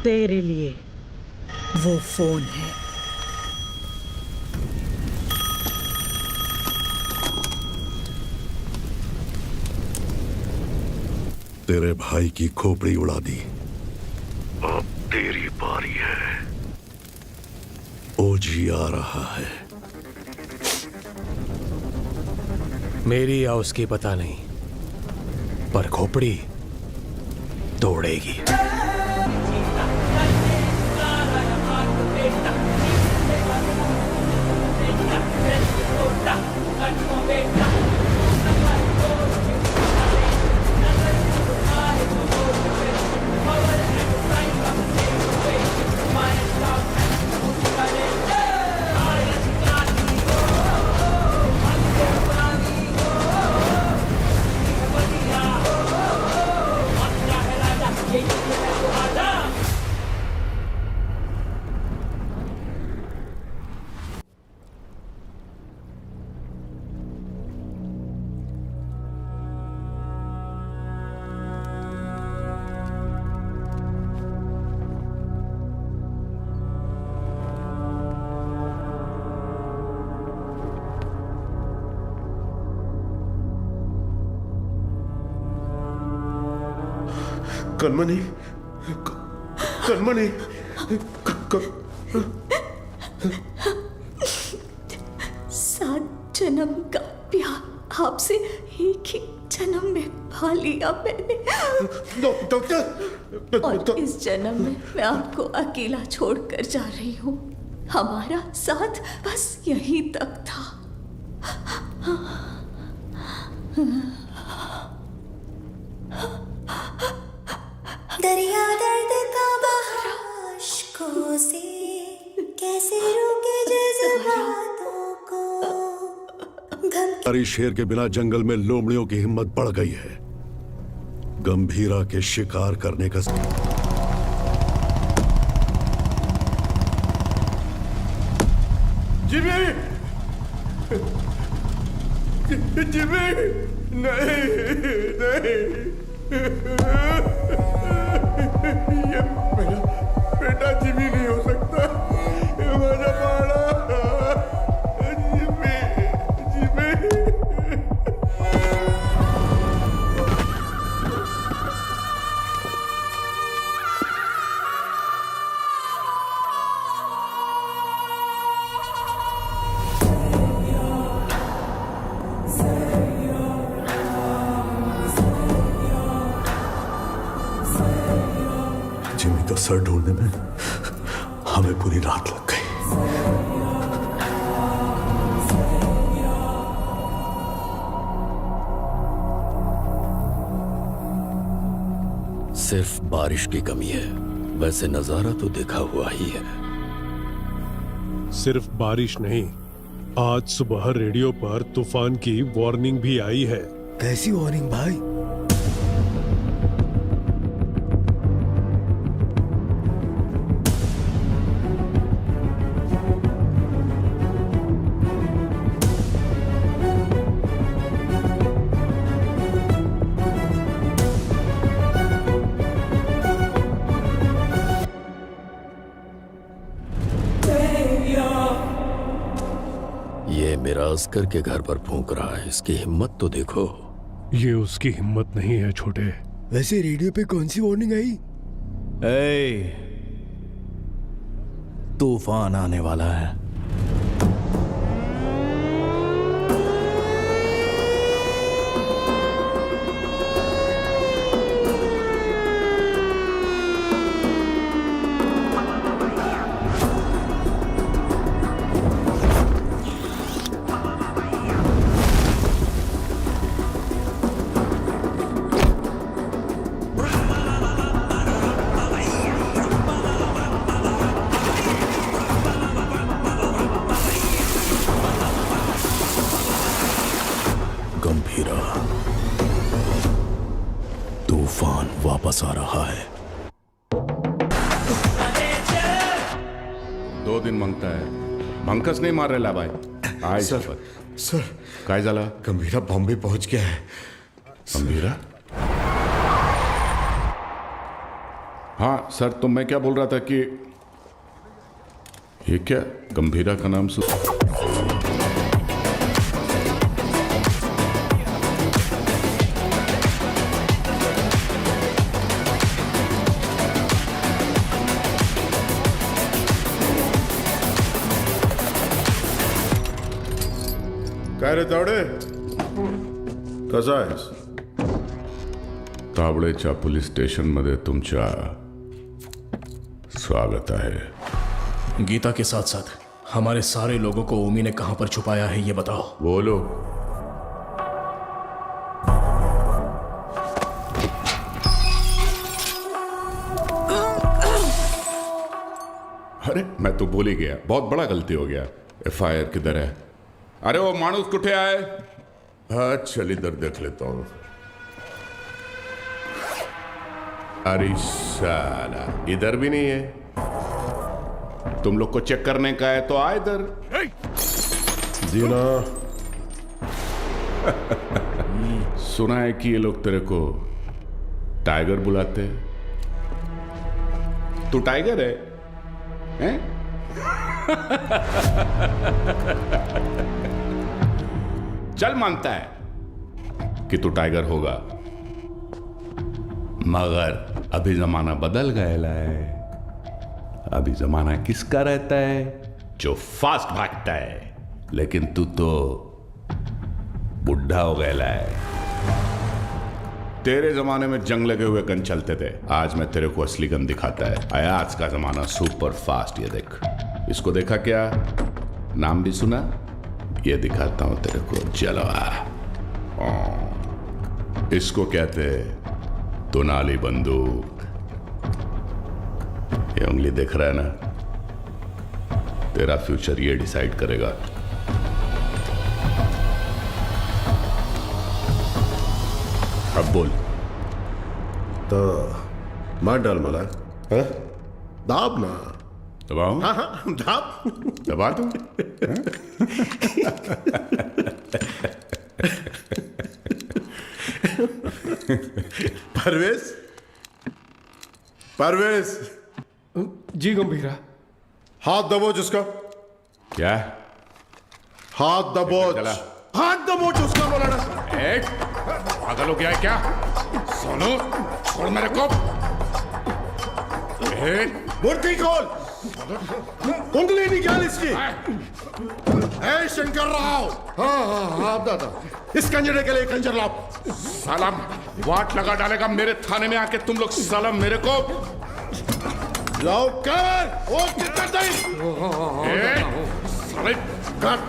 तेरे लिए वो फोन है। तेरे भाई की खोपड़ी उड़ा दी, अब तेरी बारी है। ओजी आ रहा है। मेरी या उसकी पता नहीं, पर खोपड़ी तोड़ेगी। कनमनी, कनमनी, सात जन्म का प्यार आपसे एक ही जन्म में पा लिया मैंने। और इस जन्म में मैं आपको अकेला छोड़कर जा रही हूँ। हमारा साथ बस यहीं तक था। दरिया दर्द का बहाव अश्कों से कैसे रोके जज्बातों को। हमारी शेर के बिना जंगल में लोमड़ियों की हिम्मत बढ़ गई है। गंभीरा के शिकार करने का जिमी, जिमी, नहीं, नहीं, ये मेरा बेटा जिमी नहीं हो सकता। ये मेरा बाड़ा जिमी, जिमी। जिमी का सर ढूंढने में हमें पूरी रात लग गई। सिर्फ बारिश की कमी है, वैसे नजारा तो देखा हुआ ही है। सिर्फ बारिश नहीं, आज सुबह रेडियो पर तूफान की वार्निंग भी आई है। कैसी वार्निंग भाई? असगर के घर पर फूंक रहा है। इसकी हिम्मत तो देखो। ये उसकी हिम्मत नहीं है छोटे। वैसे रेडियो पे कौन सी वार्निंग आई? तूफान आने वाला है। गंभीरा, तूफान वापस आ रहा है। 2 दिन मांगता है। मंकस नहीं मार रहा भाई। आय सर काय झाला? गंभीरा बॉम्बे पहुंच गया है। गंभीरा? हाँ सर, तो मैं क्या बोल रहा था कि ये क्या गंभीरा का नाम काय रे तावडे, कसा आहेस? तावडेच्या पोलीस स्टेशन मध्ये तुमच्या स्वागत है। गीता के साथ साथ हमारे सारे लोगों को ओमी ने कहां पर छुपाया है ये बताओ। बोलो। अरे मैं तो बोल ही गया, बहुत बड़ा गलती हो गया। FIR किधर है? अरे वो मानुस कुठे आए? हाँ चल इधर देख लेता हूं। अरे साला इधर भी नहीं है। तुम लोग को चेक करने का है तो आ इधर। जीना सुना है कि ये लोग तेरे को टाइगर बुलाते हैं। तू टाइगर है, हैं? चल मानता है कि तू टाइगर होगा, मगर अभी जमाना बदल गया है। अभी जमाना किसका रहता है? जो फास्ट भागता है। लेकिन तू तो बुढ़ा हो गया है। तेरे जमाने में जंग लगे हुए गन चलते थे, आज मैं तेरे को असली गन दिखाता है। आया आज का जमाना सुपर फास्ट। ये देख, इसको देखा क्या? नाम भी सुना? ये दिखाता हूं तेरे को जलवा। इसको कहते हैं दुनाली बंदूक। ये उंगली देख रहा है ना? तेरा फ्यूचर ये डिसाइड करेगा। अब बोल। तो मार डाल मला। दाब ना। दबाऊं? हाँ हाँ दाब। दबा दूं? परवेज, परवेज। जी गंभीरा। हाथ दबोच उसका। क्या? हाथ दबोच। चला। हाथ दबोच उसका बोला ना। पागल हो गया है क्या? सोनू छोड़ मेरे को। मुर्गी खोल। उंगली निकाल इसकी। ए शंकर राव। हाँ हाँ हाँ दादा, इस कंजरे के लिए कंजर लाओ। साला वाट लगा डालेगा मेरे थाने में आके तुम लोग। साला मेरे को लाओ कर। वो कितना टाइम? साले काट।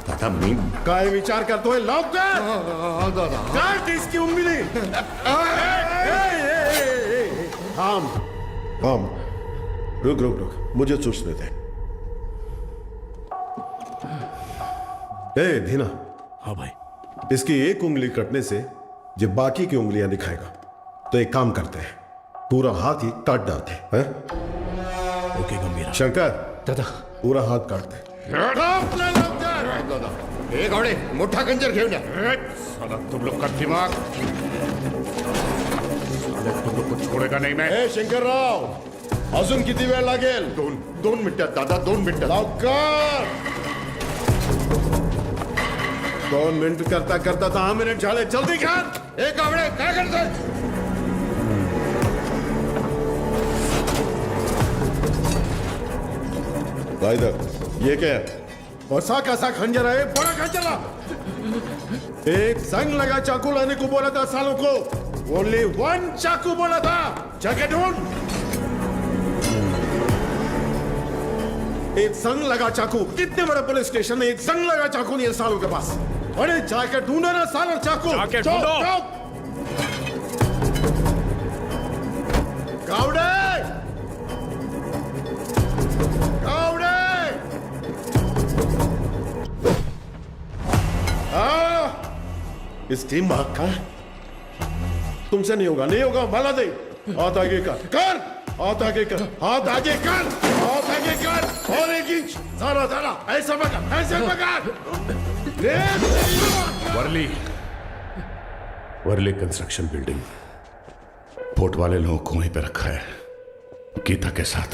दादा मी काय विचार करतोय? लाओ कर। दादा काट इसकी उंगली। थाम थाम, रुक रुक रुक, मुझे सोचने दे। ए धीना। हाँ भाई। इसकी एक उंगली कटने से जब बाकी की उंगलियां दिखाएगा, तो एक काम करते हैं, पूरा हाथ ही काट डालते हैं। ओके गंभीरा। शंकर दादा पूरा हाथ काट दे। एक घोड़े मोठा कंजर घेऊन या। साला तुम लोग का दिमाग, तुम लोग को छोड़ेगा नहीं मैं। ए शंकर राव, अजून किती वेळ लागेल? दोन मिनिटात दादा, 2 मिनिटं। लवकर 2 मिनट करता करता 10 मिनट झाले, जल्दी कर। एक आवडे काय करतोय? इधर ये क्या है? ऐसा कैसा खंजर है? बड़ा खंजर ला। एक जंग लगा चाकू लाने को बोला था सालों को, ओनली 1 चाकू बोला था। जाके ढूंढ। एक जंग लगा चाकू, कितने बड़े पुलिस स्टेशन में एक जंग लगा चाकू नहीं है सालों के पास। अरे जाके ढूंढो ना सालों चाकू। जाके ढूंढो। गावड़े, गावड़े। इस टीम भाग का तुमसे नहीं होगा, नहीं होगा। माला दे, हाथ आगे कर, हाथ आगे कर, हाथ आगे कर, हाथ आगे कर। और 1 इंच, सारा ऐसा पकड़, ऐसे पकड़। वर्ली कंस्ट्रक्शन बिल्डिंग, पोर्ट वाले लोगों को वहीं पे रखा है, गीता के साथ।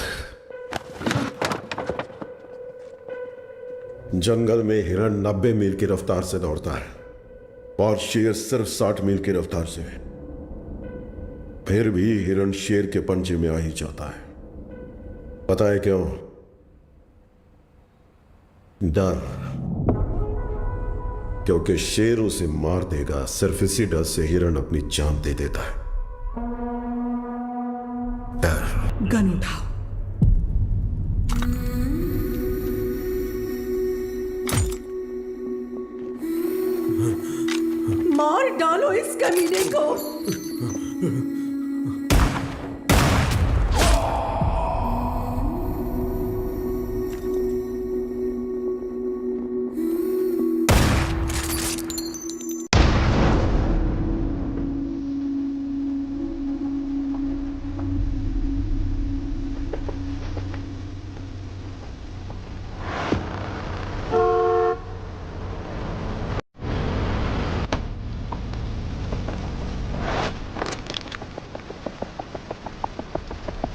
जंगल में हिरण 90 मील की रफ्तार से दौड़ता है और शेर सिर्फ 60 मील की रफ्तार से। फिर भी हिरण शेर के पंजे में आ ही जाता है। पता है क्यों? डर। क्योंकि शेर उसे मार देगा। सिर्फ इसी डर से हिरण अपनी जान दे देता है। डर। गन उठाओ। मार डालो इस कमीने को।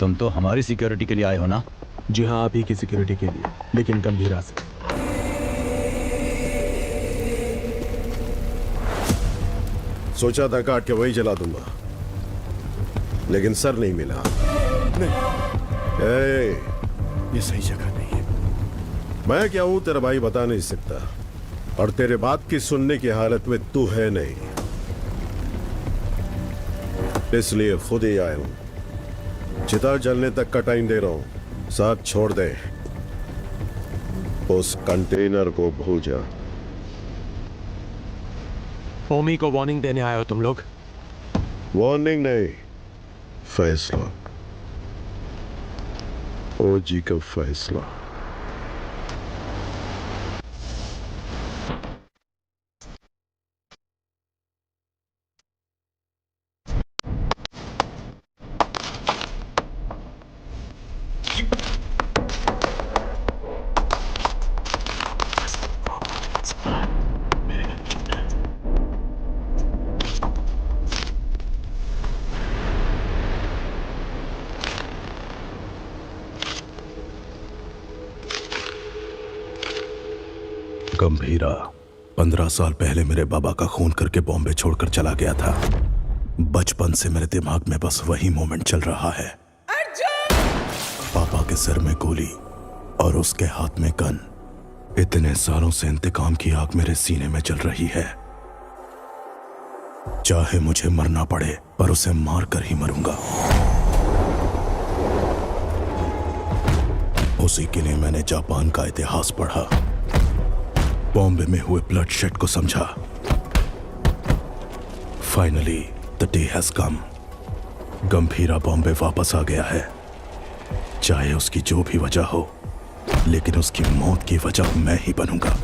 तुम तो हमारी सिक्योरिटी के लिए आए हो ना? जी हाँ, आप ही की सिक्योरिटी के लिए, लेकिन गंभीरा से। सोचा था काट के वही जला दूंगा, लेकिन सर नहीं मिला। नहीं। ये सही जगह नहीं है। मैं क्या हूं तेरा भाई बता नहीं सकता, और तेरे बात की सुनने की हालत में तू है नहीं, इसलिए खुद ही आया हूं। चिता जलने तक का टाइम दे रहा हूं, साथ छोड़ दे। उस कंटेनर को भूल जा। ओमी को वार्निंग देने आए हो तुम लोग? वार्निंग नहीं, फैसला। ओजी का फैसला। गंभीरा 15 साल पहले मेरे बाबा का खून करके बॉम्बे छोड़कर चला गया था। बचपन से मेरे दिमाग में बस वही मोमेंट चल रहा है। पापा के सिर में गोली और उसके हाथ में गन। इतने सालों से इंतकाम की आग मेरे सीने में जल रही है। चाहे मुझे मरना पड़े, पर उसे मार कर ही मरूंगा। उसी के लिए मैंने जापान का इतिहास पढ़ा, बॉम्बे में हुए ब्लडशेड को समझा। Finally the day has come. Gambhira Bombay वापस आ गया है। चाहे उसकी जो भी वजह हो, लेकिन उसकी मौत की वजह मैं ही बनूंगा।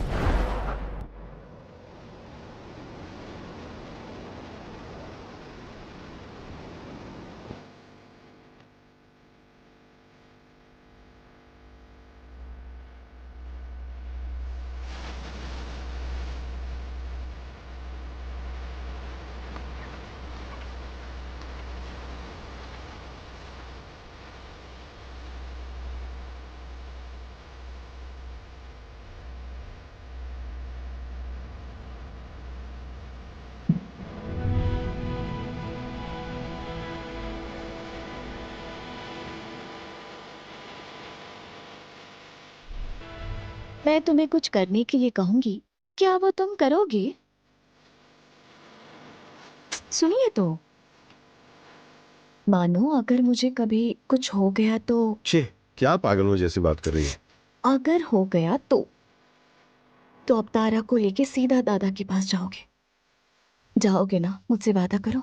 मैं तुम्हें कुछ करने के लिए कहूंगी, क्या वो तुम करोगे? सुनिए तो, मानो अगर मुझे कभी कुछ हो गया तो। छे, क्या पागलों जैसी बात कर रही है? अगर हो गया तो अब तारा को लेके सीधा दादा के पास जाओगे? जाओगे ना? मुझसे वादा करो,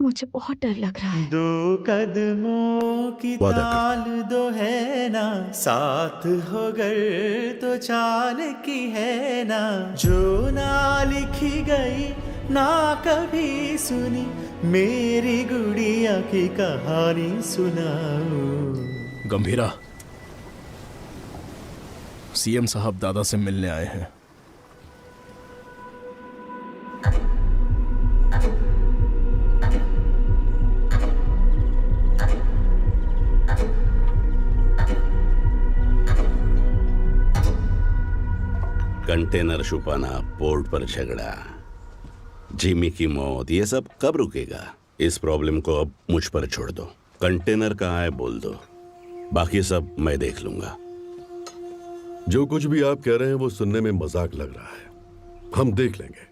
मुझे बहुत डर लग रहा है। 2 कदमों की ताल दो है ना, साथ हो गर तो चाल की है ना, जो ना लिखी गई ना कभी सुनी, मेरी गुड़िया की कहानी सुनाओ। गंभीरा, सीएम साहब दादा से मिलने आए हैं। कंटेनर छुपाना, पोर्ट पर झगड़ा, जिमी की मौत, ये सब कब रुकेगा? इस प्रॉब्लम को अब मुझ पर छोड़ दो। कंटेनर कहाँ है बोल दो, बाकी सब मैं देख लूंगा। जो कुछ भी आप कह रहे हैं वो सुनने में मजाक लग रहा है, हम देख लेंगे।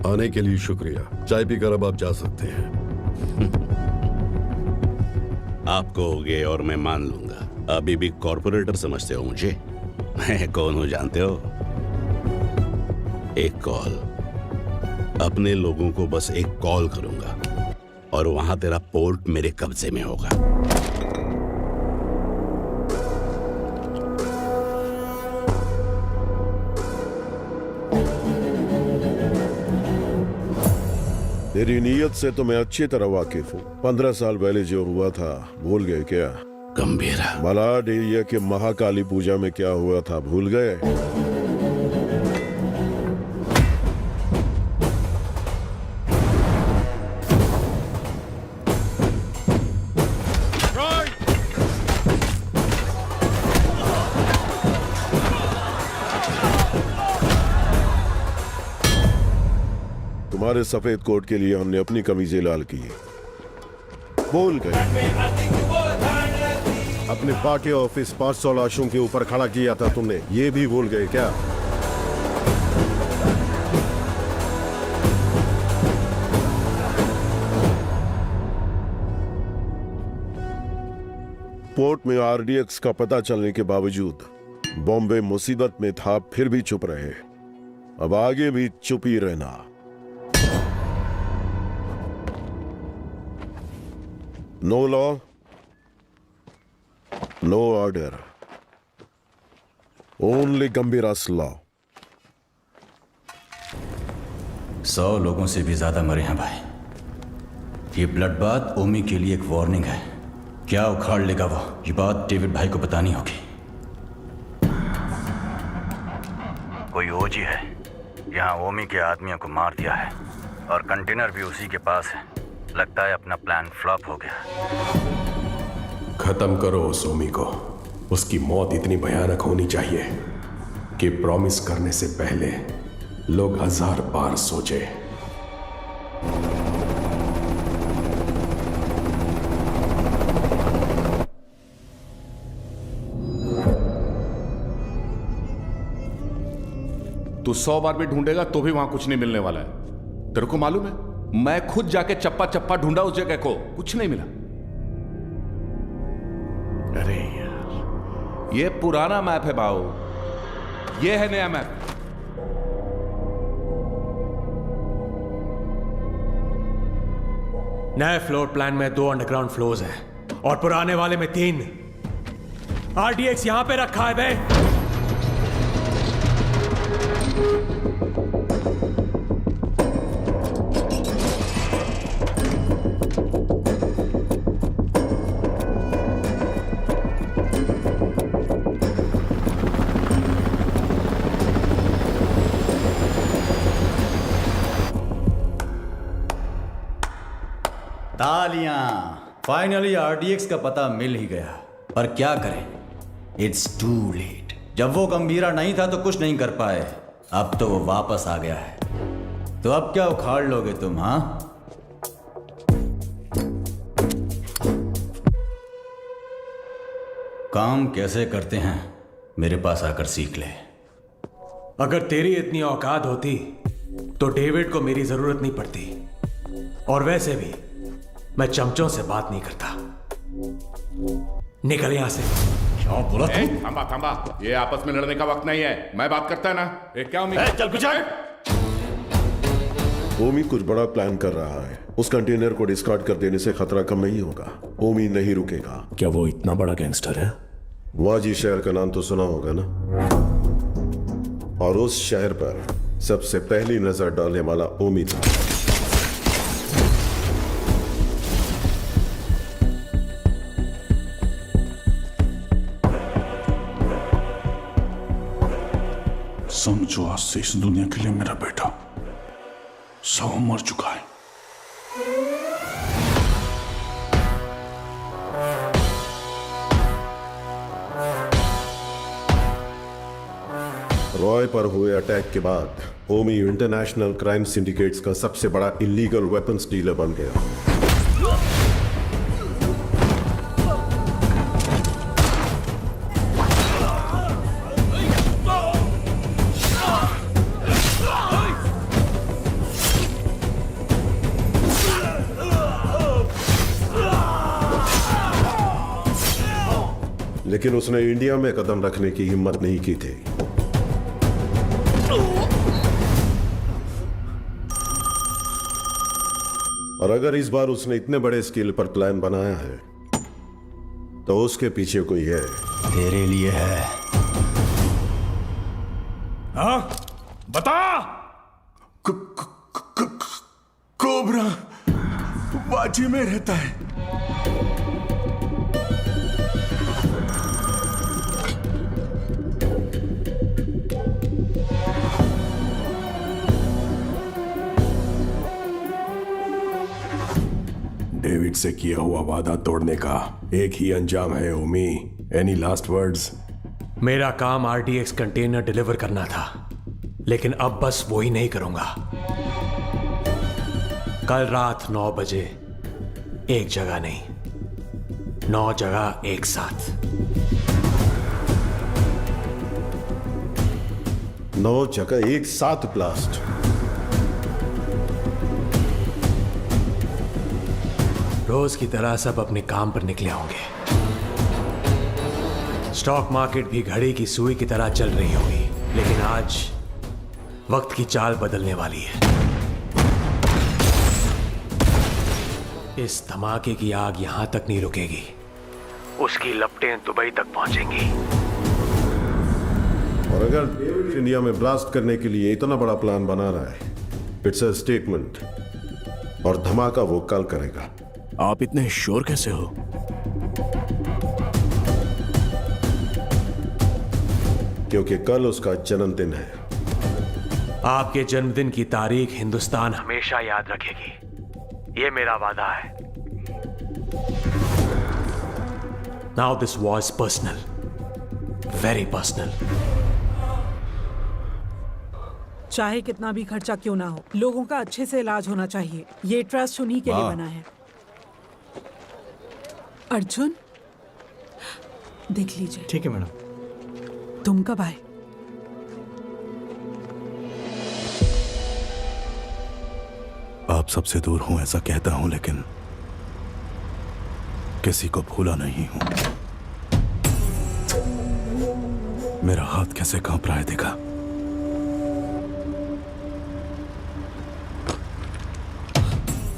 आने के लिए शुक्रिया। चाय पीकर अब आप जा सकते हैं। आप कहोगे और मैं मान लूंगा। अभी भी कॉर्पोरेटर समझते हो मुझे? मैं कौन हूं जानते हो? एक कॉल, अपने लोगों को बस एक कॉल करूंगा और वहां तेरा पोर्ट मेरे कब्जे में होगा। तेरी नीयत से तो मैं अच्छी तरह वाकिफ हूँ। 15 साल पहले जो हुआ था भूल गए क्या? गंभीरा, मलाड एरिया के महाकाली पूजा में क्या हुआ था भूल गए? तुम्हारे सफेद कोट के लिए हमने अपनी कमीजें लाल की। भूल गए? अपने पाके ऑफिस 500 लाशों के ऊपर खड़ा किया था तुमने, ये भी भूल गए क्या? पोर्ट में आरडीएक्स का पता चलने के बावजूद बॉम्बे मुसीबत में था, फिर भी चुप रहे। अब आगे भी चुप ही रहना। No law, no order, only Gambhira's law. 100 लोगों से भी ज्यादा मरे हैं भाई। ये ब्लड बात ओमी के लिए एक वार्निंग है। क्या उखाड़ लेगा वो, ये बात डेविड भाई को बतानी होगी। कोई ओजी है यहाँ ओमी के आदमियों को मार दिया है और कंटेनर भी उसी के पास है। लगता है अपना प्लान फ्लॉप हो गया। खत्म करो उस ओमी को। उसकी मौत इतनी भयानक होनी चाहिए कि प्रॉमिस करने से पहले लोग 1000 बार सोचे। तू 100 बार भी ढूंढेगा तो भी वहां कुछ नहीं मिलने वाला है। तेरे को मालूम है, मैं खुद जाके चप्पा चप्पा ढूंढा उस जगह को, कुछ नहीं मिला। अरे यार, ये पुराना मैप है बाऊ, ये है नया मैप। नए फ्लोर प्लान में 2 अंडरग्राउंड फ्लोर्स हैं और पुराने वाले में 3। आरडीएक्स यहां पे रखा है बे। तालियां, फाइनली आरडीएक्स का पता मिल ही गया। पर क्या करें, इट्स टू लेट। जब वो गंभीरा नहीं था तो कुछ नहीं कर पाए, अब तो वो वापस आ गया है। तो अब क्या उखाड़ लोगे तुम? हाँ, काम कैसे करते हैं मेरे पास आकर सीख ले। अगर तेरी इतनी औकात होती तो डेविड को मेरी जरूरत नहीं पड़ती। और वैसे भी मैं चमचों से बात नहीं करता। निकल यहां से। क्या बोला तू? थांबा थांबा, ये आपस में लड़ने का वक्त नहीं है। मैं बात करता है ना। क्या चल पीछे। ओमी कुछ बड़ा प्लान कर रहा है। उस कंटेनर को डिस्कार्ड कर देने से खतरा कम नहीं होगा। ओमी नहीं रुकेगा। क्या वो इतना बड़ा गैंगस्टर है? वाजी शहर का नाम तो सुना होगा ना, और उस शहर पर सबसे पहली नजर डालने वाला ओमी था। समझो आज से इस दुनिया के लिए मेरा बेटा सब मर चुका है। रॉय पर हुए अटैक के बाद ओमी इंटरनेशनल क्राइम सिंडिकेट्स का सबसे बड़ा इलीगल वेपन्स डीलर बन गया। लेकिन उसने इंडिया में कदम रखने की हिम्मत नहीं की थी। और अगर इस बार उसने इतने बड़े स्केल पर प्लान बनाया है तो उसके पीछे कोई है। तेरे लिए है। हाँ? बता। कोबरा बाजी में रहता है। डेविड से किया हुआ वादा तोड़ने का एक ही अंजाम है ओमी। Any last words? मेरा काम आरडीएक्स कंटेनर डिलीवर करना था, लेकिन अब बस वो ही नहीं करूंगा। कल रात 9 बजे एक जगह नहीं, 9 जगह एक साथ। 9 जगह एक साथ ब्लास्ट। रोज की तरह सब अपने काम पर निकले होंगे। स्टॉक मार्केट भी घड़ी की सुई की तरह चल रही होगी, लेकिन आज वक्त की चाल बदलने वाली है। इस धमाके की आग यहां तक नहीं रुकेगी, उसकी लपटें दुबई तक पहुंचेंगी। और अगर डेविड इंडिया में ब्लास्ट करने के लिए इतना बड़ा प्लान बना रहा है, इट्स अ स्टेटमेंट। और धमाका वो कल करेगा। आप इतने श्योर कैसे हो? क्योंकि कल उसका जन्मदिन है। आपके जन्मदिन की तारीख हिंदुस्तान हमेशा याद रखेगी, ये मेरा वादा है। Now this was personal, very personal. चाहे कितना भी खर्चा क्यों ना हो, लोगों का अच्छे से इलाज होना चाहिए। ये ट्रस्ट उन्हीं के लिए बना है। अर्जुन, देख लीजिए। ठीक है मैडम। तुम कब आए? आप सबसे दूर हूं ऐसा कहता हूं, लेकिन किसी को भूला नहीं हूं। मेरा हाथ कैसे कांप रहा है देखा?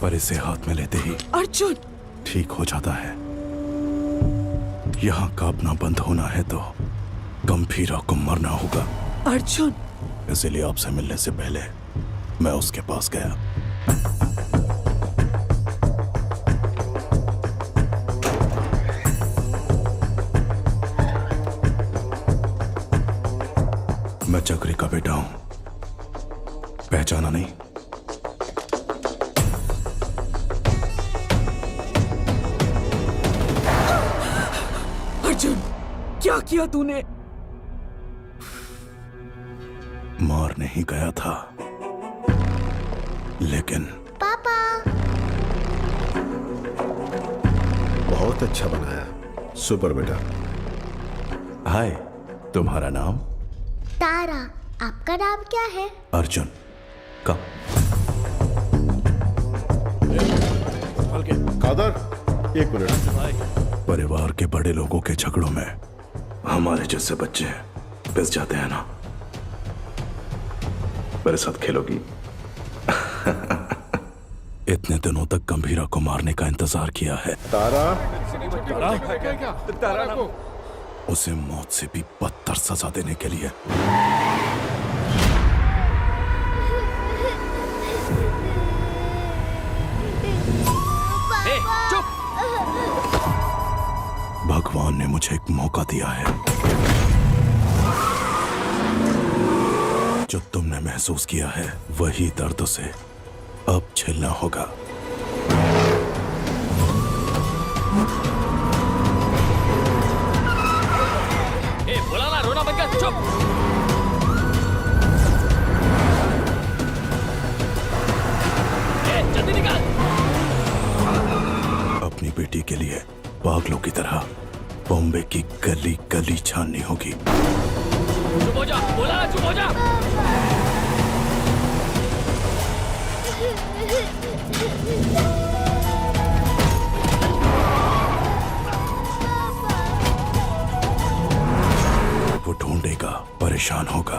पर इसे हाथ में लेते ही अर्जुन ठीक हो जाता है। यहां कांपना बंद होना है तो गंभीरा को मरना होगा। अर्जुन, इसलिए आपसे मिलने से पहले मैं उसके पास गया। मैं चक्री का बेटा हूं, पहचाना नहीं? अर्जुन, क्या किया तूने? मार नहीं गया था, लेकिन पापा। बहुत अच्छा बनाया, सुपर बेटा। हाय, तुम्हारा नाम? तारा। आपका नाम क्या है? अर्जुन। कब? कादर, एक मिनट। परिवार के बड़े लोगों के झगड़ों में हमारे जैसे बच्चे पिस जाते हैं ना। मेरे साथ खेलोगी? इतने दिनों तक गंभीरा को मारने का इंतजार किया है। तारा, तारा को उसे मौत से भी बदतर सजा देने के लिए। चुप! भगवान ने मुझे एक मौका दिया है। जो तुमने महसूस किया है वही दर्द से अब झेलना होगा। बोला ना, रोना बंद कर। चुप! जल्दी निकाल। अपनी बेटी के लिए पागलों की तरह बॉम्बे की गली गली छाननी होगी। चुप हो जा, बोला ना, चुप हो जा। वो ढूंढेगा, परेशान होगा।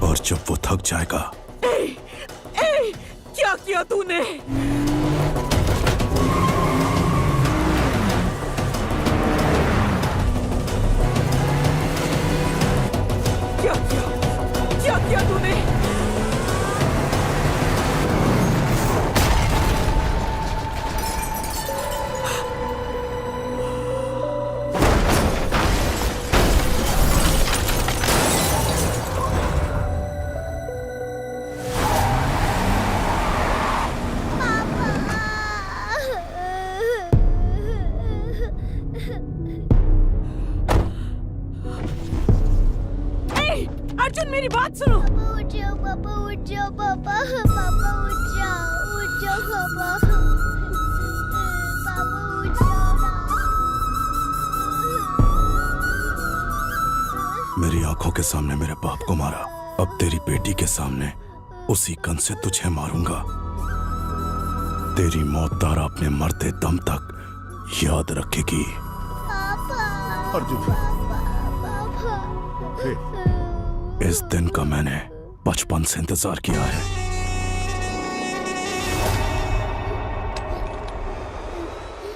और जब वो थक जाएगा। क्या किया तूने? क्या किया तूने? अर्जुन, मेरी बात सुनो। उठ जाओ पापा, उठ जाओ पापा, पापा उठ जाओ पापा, पापा उठ जाओ ना। मेरी आंखों के सामने मेरे बाप को मारा, अब तेरी बेटी के सामने उसी गन से तुझे मारूंगा। तेरी मौत तारा अपने मरते दम तक याद रखेगी। अर्जुन, इस दिन का मैंने बचपन से इंतजार किया है।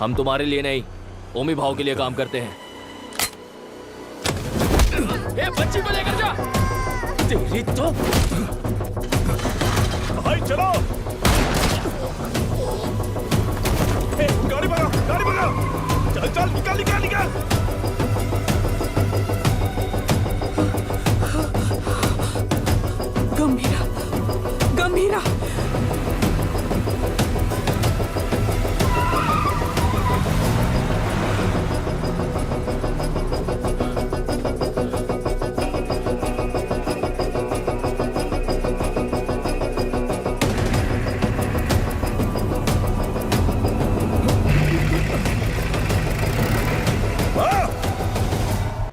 हम तुम्हारे लिए नहीं, ओमी भाव के लिए काम करते हैं। ए, बच्ची को लेकर जा। तेरी तो भाई चलो। ए, गाड़ी बढ़ाओ, गाड़ी बढ़ाओ। चल चल, निकाल निकाल निकाल। गंभीरा।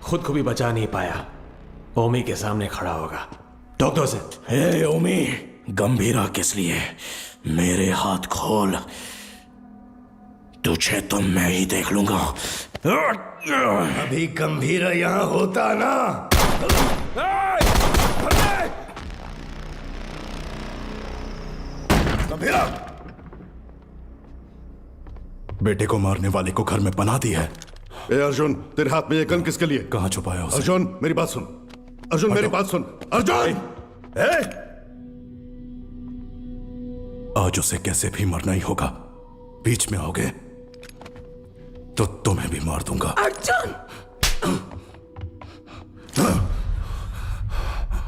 खुद को भी बचा नहीं पाया, ओमी के सामने खड़ा होगा। ठोक दो उसे। हे ओमी, गंभीरा किस लिए? मेरे हाथ खोल, तुझे तो मैं ही देख लूंगा। अभी गंभीरा यहां होता ना। गंभीरा, बेटे को मारने वाले को घर में पनाह दी है। ए अर्जुन, तेरे हाथ में ये गन किसके लिए? कहां छुपाया उसे? अर्जुन, मेरी बात सुन। अर्जुन, मेरी बात सुन। अर्जुन! आज उसे कैसे भी मरना ही होगा। बीच में आओगे तो तुम्हें भी मार दूंगा। अर्जुन!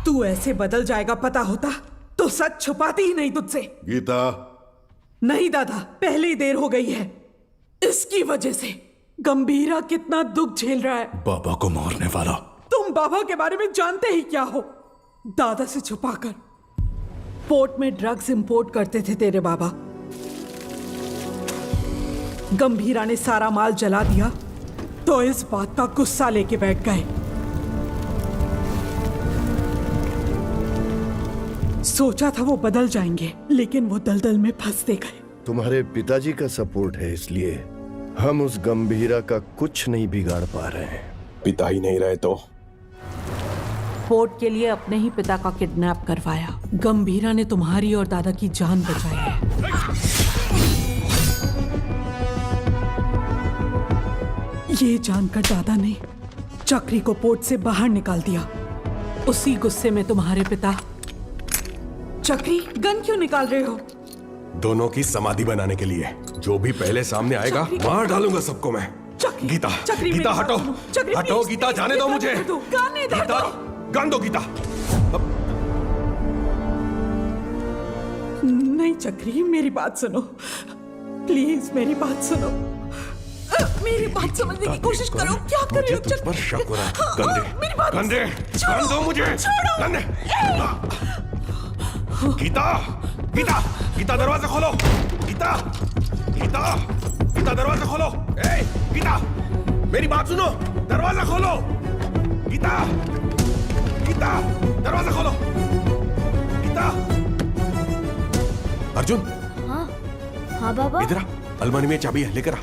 तू ऐसे बदल जाएगा पता होता तो सच छुपाती ही नहीं तुझसे। गीता। नहीं दादा, पहले ही देर हो गई है। इसकी वजह से गंभीरा कितना दुख झेल रहा है। बाबा को मारने वाला। तुम बाबा के बारे में जानते ही क्या हो? दादा से छुपाकर पोर्ट में ड्रग्स इंपोर्ट करते थे तेरे बाबा। गंभीरा ने सारा माल जला दिया तो इस बात का गुस्सा लेके बैठ गए। सोचा था वो बदल जाएंगे, लेकिन वो दलदल में फंसते गए। तुम्हारे पिताजी का सपोर्ट है, इसलिए हम उस गंभीरा का कुछ नहीं बिगाड़ पा रहे हैं। पिता ही नहीं रहे तो पोर्ट के लिए अपने ही पिता का किडनैप करवाया। गंभीरा ने तुम्हारी और दादा की जान बचाई है। ये जानकर दादा ने चक्री को पोर्ट से बाहर निकाल दिया। उसी गुस्से में तुम्हारे पिता। चक्री, गन क्यों निकाल रहे हो? दोनों की समाधि बनाने के लिए। जो भी पहले सामने आएगा मार डालूंगा सबको मैं। गीता, गीता हटो, हटो गीता, जाने दो मुझे। गीता, गन दो गीता। नहीं चक्री, मेरी बात सुनो प्लीज, मेरी बात सुनो। मेरी बात समझने की कोशिश करो। क्या कर रहे हो? तुझ पर शक हो रहा है। गन दे, गन दो मुझे। गन दे। गीता, गीता, गीता दरवाजा खोलो। गीता, गीता, गीता दरवाजा खोलो। ए, गीता, मेरी बात सुनो, दरवाजा खोलो। गीता, गीता, दरवाजा खोलो। गीता। अर्जुन। हाँ, हाँ बाबा। इधर आ, अलमारी में चाबी है, लेकर आ।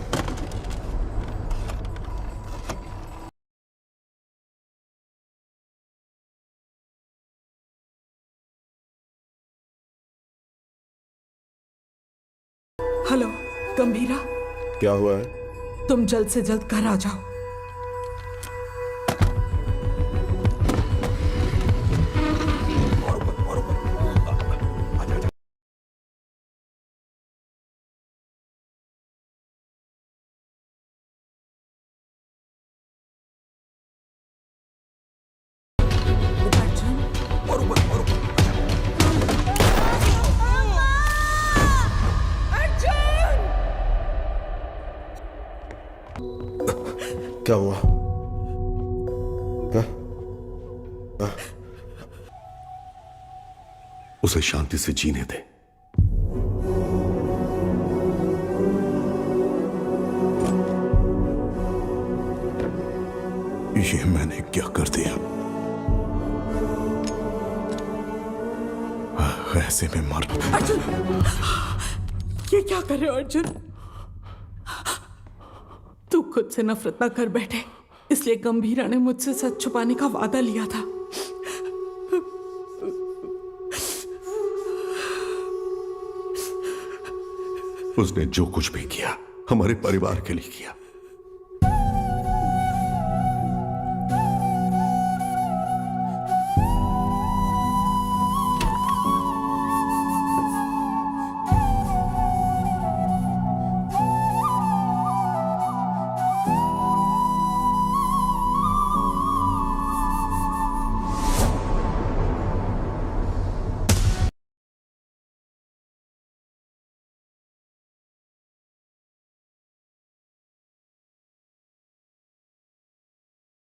हेलो गंभीरा, क्या हुआ है? तुम जल्द से जल्द घर आ जाओ। क्या हुआ? उसे शांति से जीने दे। ये मैंने क्या कर दिया? ऐसे में मर। अर्जुन, ये क्या कर रहे हो अर्जुन? तू खुद से नफरत ना कर बैठे, इसलिए गंभीरा ने मुझसे सच छुपाने का वादा लिया था। उसने जो कुछ भी किया हमारे परिवार के लिए किया।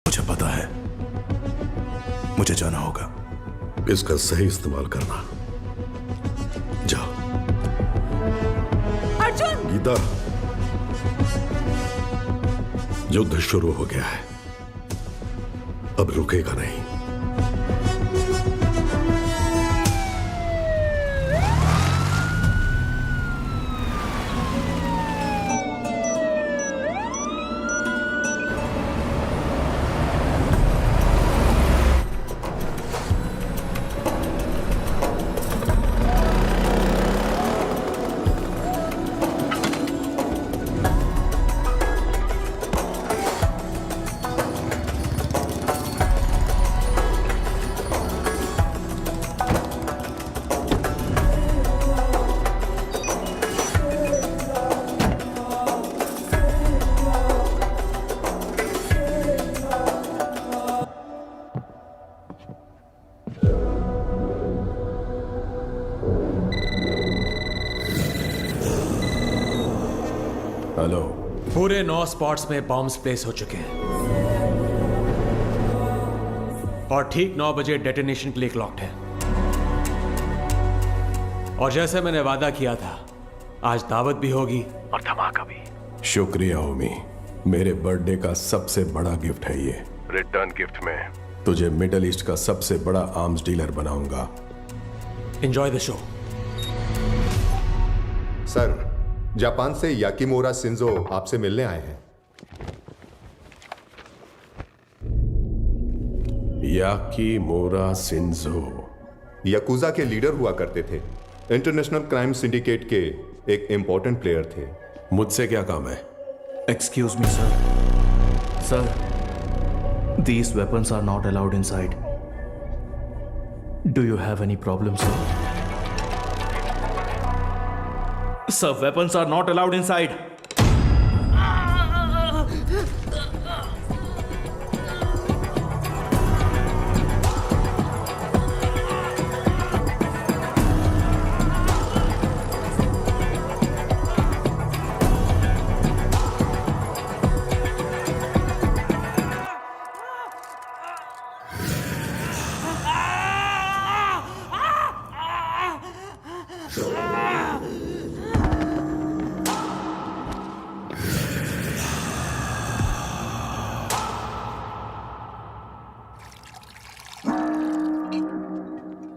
मुझे पता है, मुझे जाना होगा। इसका सही इस्तेमाल करना। जाओ। अर्जुन! गीता, युद्ध शुरू हो गया है, अब रुकेगा नहीं। हेलो। पूरे 9 स्पॉट्स में बॉम्ब्स प्लेस हो चुके हैं और ठीक 9 बजे डेटोनेशन के लिए क्लॉक्ड है। और जैसे मैंने वादा किया था, आज दावत भी होगी और धमाका भी। शुक्रिया ओमी, मेरे बर्थडे का सबसे बड़ा गिफ्ट है ये। रिटर्न गिफ्ट में तुझे मिडल ईस्ट का सबसे बड़ा आर्म्स डीलर बनाऊंगा। Enjoy the show. Sir, Japan से याकीमोरा शिंजो आपसे मिलने आए हैं। याकीमोरा शिंजो याकुजा के लीडर हुआ करते थे। इंटरनेशनल क्राइम सिंडिकेट के एक इंपॉर्टेंट प्लेयर थे। मुझसे क्या काम है? Excuse me sir. Sir, these weapons are not allowed inside. Do you have any problem, sir? Sir, weapons are not allowed inside.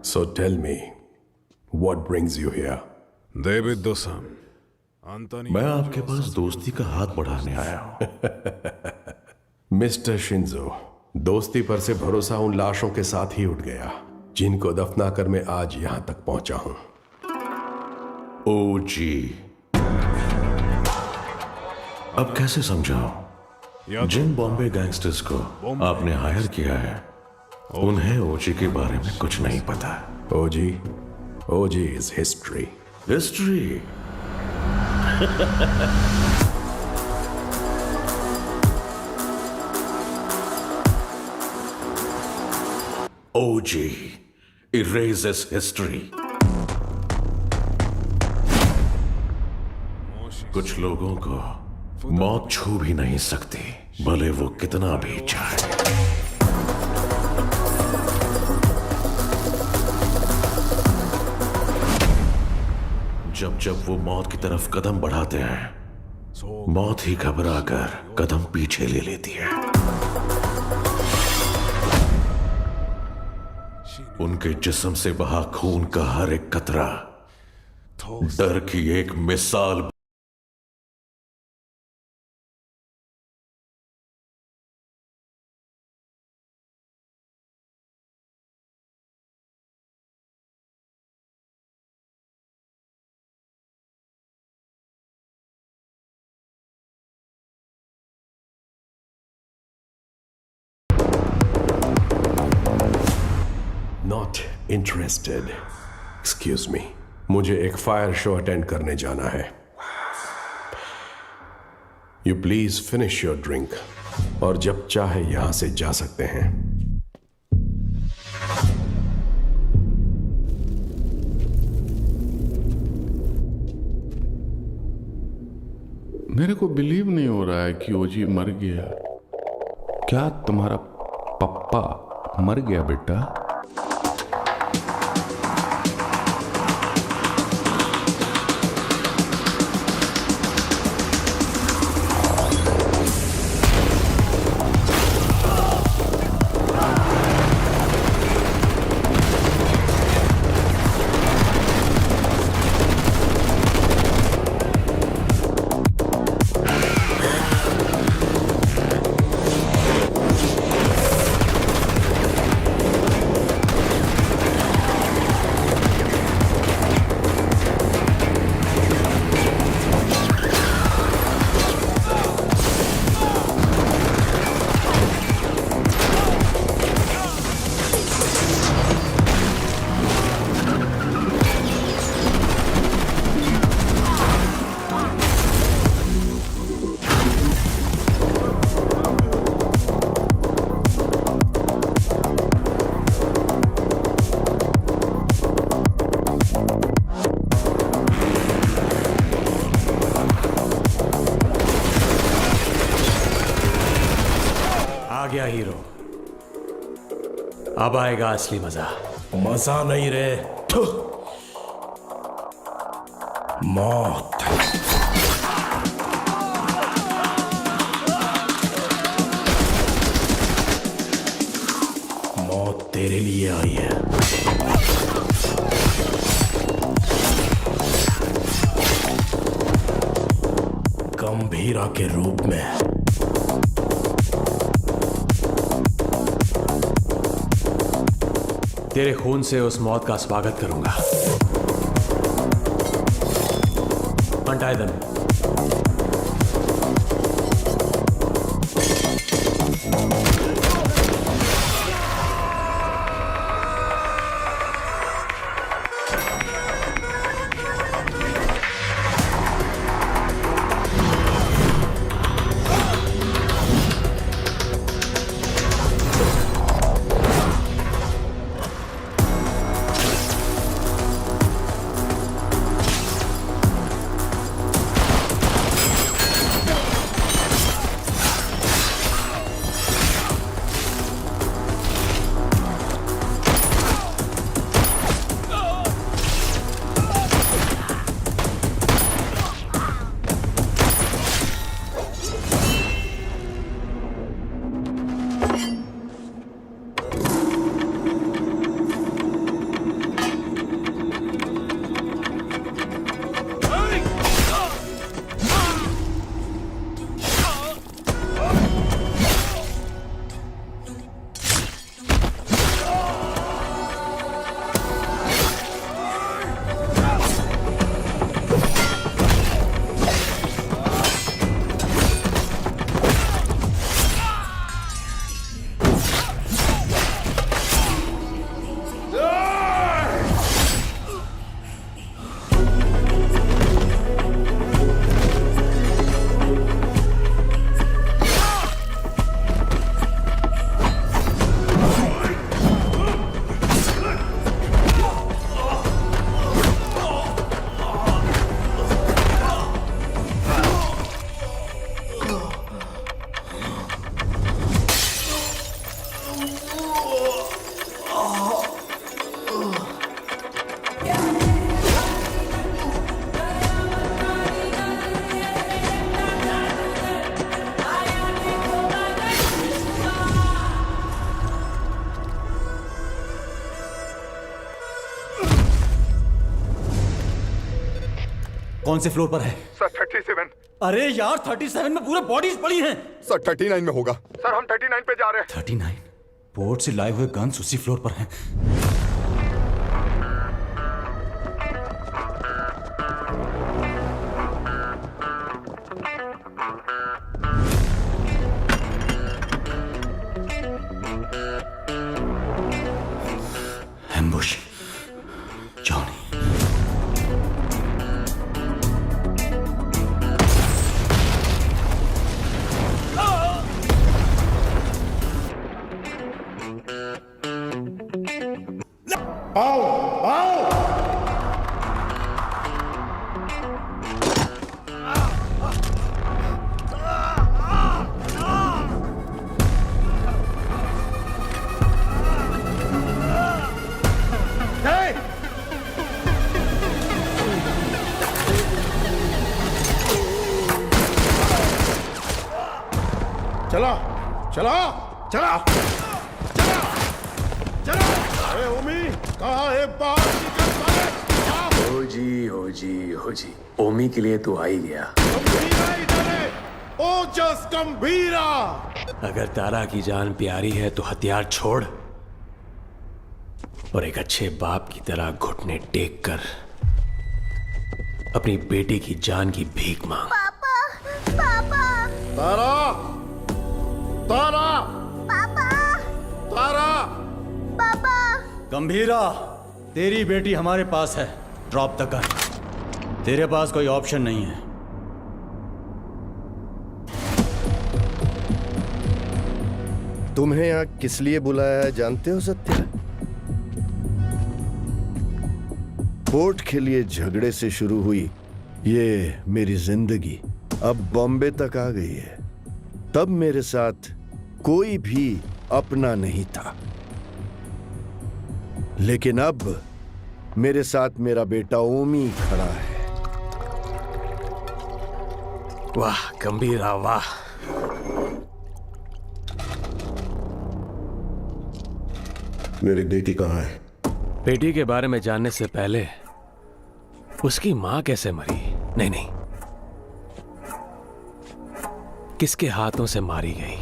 So tell me, what brings you here? देविद-san, मैं आपके पास दोस्ती का हाथ बढ़ाने आया हूं। मिस्टर शिंजो, दोस्ती पर से भरोसा उन लाशों के साथ ही उठ गया जिनको दफनाकर मैं आज यहां तक पहुंचा हूं। ओजी, अब कैसे समझाऊं? जिन बॉम्बे गैंगस्टर्स को आपने हायर किया है उन्हें ओजी के बारे में कुछ नहीं पता। OG is history. History? OG erases history. कुछ लोगों को मौत छू भी नहीं सकती, भले वो कितना भी चाहे। जब वो मौत की तरफ कदम बढ़ाते हैं, मौत ही घबरा कर कदम पीछे ले लेती है। उनके जिस्म से बहा खून का हर एक कतरा डर की एक मिसाल। Not interested. Excuse me. मुझे एक फायर शो अटेंड करने जाना है। You please finish your drink. और जब चाहे यहां से जा सकते हैं। मेरे को बिलीव नहीं हो रहा है कि ओजी मर गया। क्या तुम्हारा पप्पा मर गया बेटा? गया हीरो। अब आएगा असली मजा। मजा नहीं रे, मौत। मेरे लिए आई है। गंभीरा के रूप में। तेरे खून से उस मौत का स्वागत करूंगा। Untie them. कौन से फ्लोर पर है? सर 37। अरे यार 37 में पूरे बॉडीज पड़ी हैं। सर 39 में होगा। सर हम 39 पे जा रहे हैं। 39? पोर्ट से लाए हुए गन्स उसी फ्लोर पर हैं। एम्बुश। जॉनी। आओ आओ चला चला चला चला चला। अरे ओमी कहाँ है? बाहर निकल साले। हो जी ओमी के लिए तो आ ही गया। गंभीरा इधर है। ओजस गंभीरा। अगर तारा की जान प्यारी है तो हथियार छोड़ और एक अच्छे बाप की तरह घुटने टेक कर अपनी बेटी की जान की भीख मांग। पापा पापा तारा तारा पापा तारा। पापा गंभीरा, तेरी बेटी हमारे पास है। ड्रॉप तक कर। तेरे पास कोई ऑप्शन नहीं है। तुम्हें यहाँ किस लिए बुलाया है जानते हो सत्या? पोर्ट के लिए झगड़े से शुरू हुई ये मेरी जिंदगी अब बॉम्बे तक आ गई है। तब मेरे साथ कोई भी अपना नहीं था, लेकिन अब मेरे साथ मेरा बेटा ओमी खड़ा है। वाह गंभीरा वाह। मेरी बेटी कहाँ है? बेटी के बारे में जानने से पहले उसकी मां कैसे मरी, नहीं, किसके हाथों से मारी गई,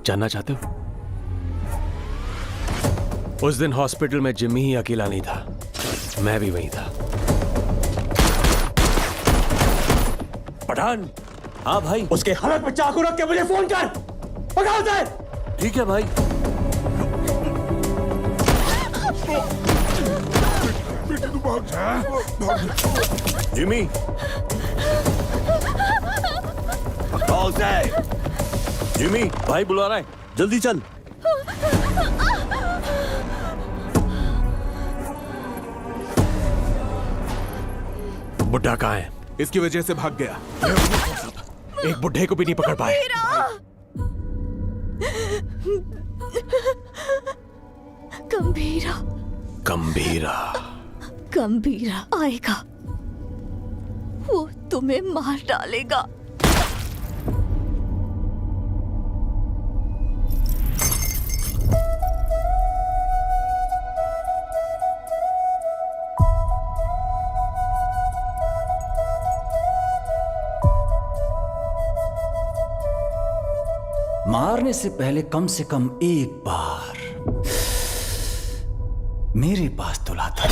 जानना चाहते हो? उस दिन हॉस्पिटल में जिम्मी ही अकेला नहीं था, मैं भी वहीं था। पठान। हाँ भाई। उसके हालत पे चाकू रख के मुझे फोन कर। पकड़ो उसे। ठीक है भाई। जिमी, पकड़ो उसे। जिमी, भाई बुला रहा है, जल्दी चल। बुड्ढा कहाँ है? इसकी वजह से भाग गया। एक बुड्ढे को भी नहीं पकड़ पाए। गंभीरा गंभीरा गंभीरा आएगा, वो तुम्हें मार डालेगा। मारने से पहले कम से कम एक बार मेरे पास तो लाता।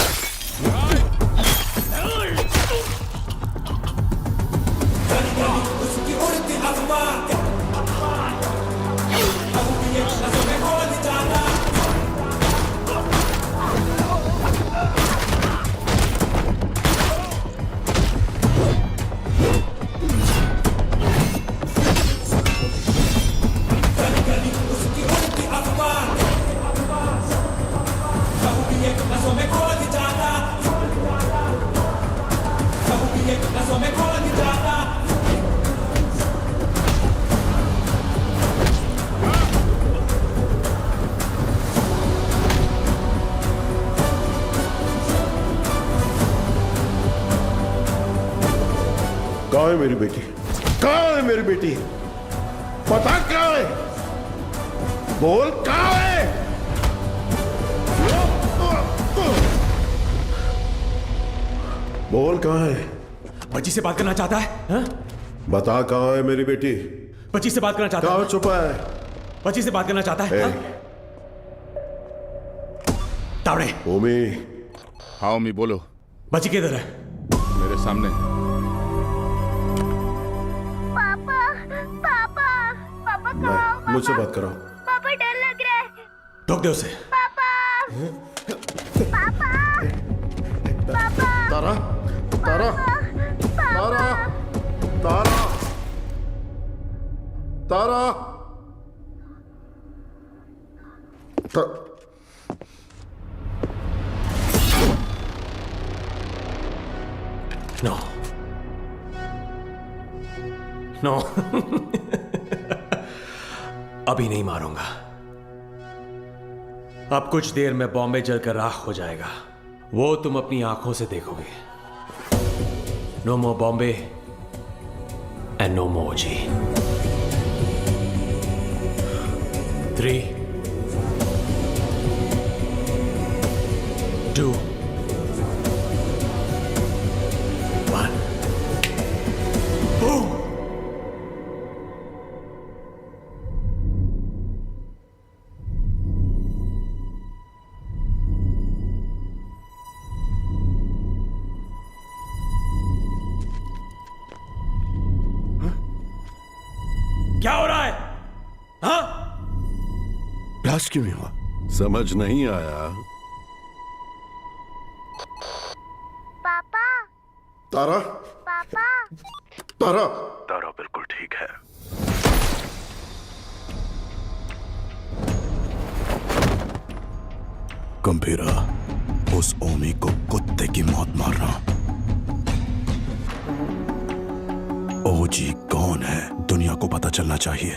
कहाँ है मेरी बेटी? कहाँ है मेरी बेटी? पता कहाँ है? बोल कहाँ है? बोल कहाँ है? बच्ची से बात करना चाहता है? हा? बता कहाँ है मेरी बेटी? बच्ची से बात करना चाहता है। कहाँ छुपा है? बच्ची से बात करना चाहता है। हा? तावड़े। ओमी। हाँ ओमी बोलो। बच्ची किधर है? मेरे सामने। मुझसे बात करो। पापा डर लग रहा है। ठोक दे उसे। पापा पापा पापा तारा तारा तारा तारा तारा नो नो अभी नहीं मारूंगा। अब कुछ देर में बॉम्बे जलकर राख हो जाएगा, वो तुम अपनी आंखों से देखोगे। No more Bombay and no more जी। 3, 2, 1 बूम। क्या हो रहा है? हाँ? ब्लास्ट क्यों नहीं हुआ? समझ नहीं आया। पापा तारा पापा तारा तारा बिल्कुल ठीक है। गंभीरा, उस ओमी को कुत्ते की मौत मारना। ओजी कौन है दुनिया को पता चलना चाहिए।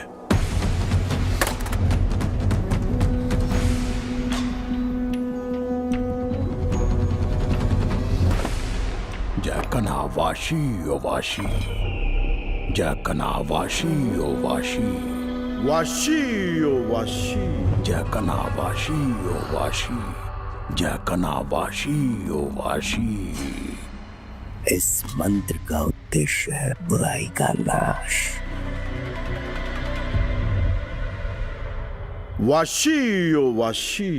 जैकना वाशी ओ वाशी, जैकना वाशी ओ वाशी, वाशी ओ वाशी। जकनावाशी ओ वाशी, जकनावाशी ओ वाशी। इस मंत्र का उद्देश्य है बुराई का नाश। वाशी ओ वाशी,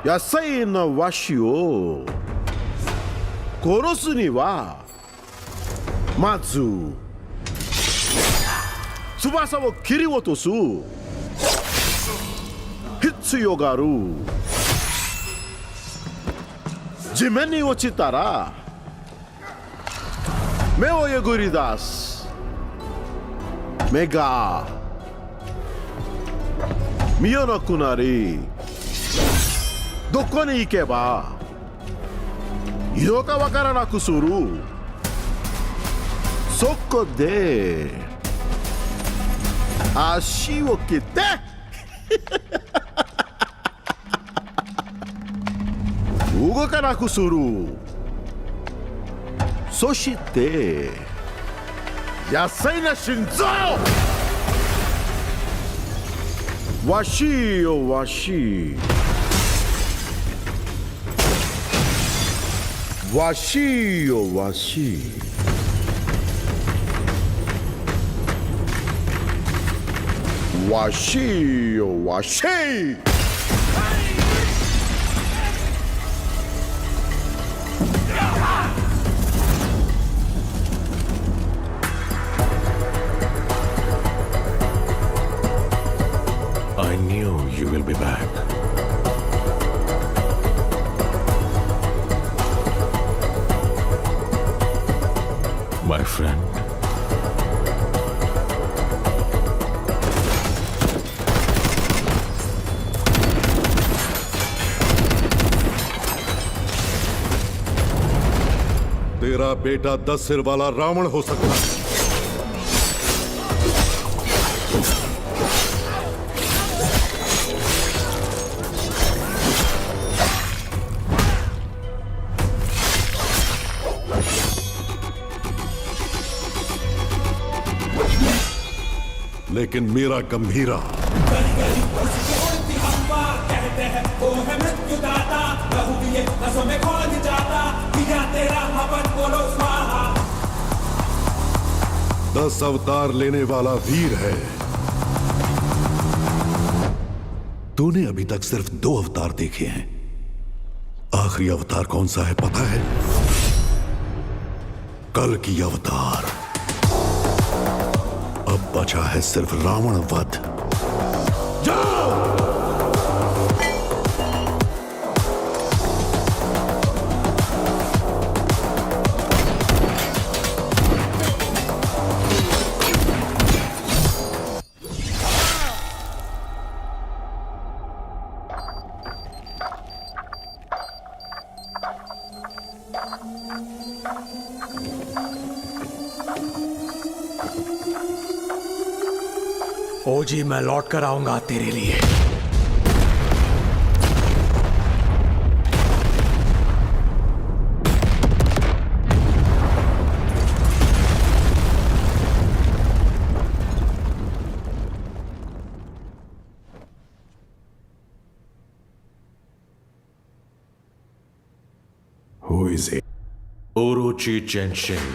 यासाई न वाशी ओ कोरोसु नि wa mazu tsubasa wo kiriotosu hitsuyo ga aru. 地面に落ちたら目をえぐり出す。目が見えなくなり、どこに行けばいいのかわからなくする。そこで足を切って動かなくする。そして野菜な心臓。わしよわし、わしよわし、わしよわし。I knew you will be back. My friend. तेरा बेटा 10 सिर वाला रावण हो सकता है, लेकिन मेरा गंभीरा कहते हैं वो है मृत्युदाता, लहू दिए नसों में खोद जाता, किया तेरा हवन बोलो स्वाहा। 10 अवतार लेने वाला वीर है। तूने अभी तक सिर्फ 2 अवतार देखे हैं। आखिरी अवतार कौन सा है पता है? कल की अवतार। अब बचा है सिर्फ रावण वध। जाओ! ओजी, मैं लौट कर आऊंगा तेरे लिए। Who is it? Orochi Genshin.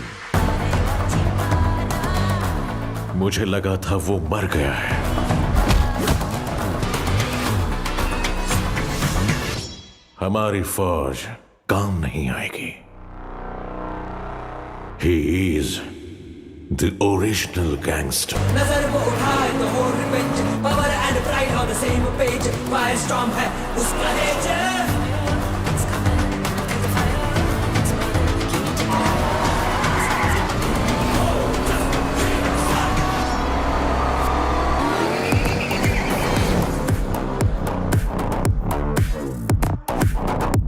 मुझे लगा था वो मर गया है। हमारी फौज काम नहीं आएगी। He is the original gangster. नजर वो उठाए तो हो revenge, power and pride on the same page, fire storm है उसका नेचर।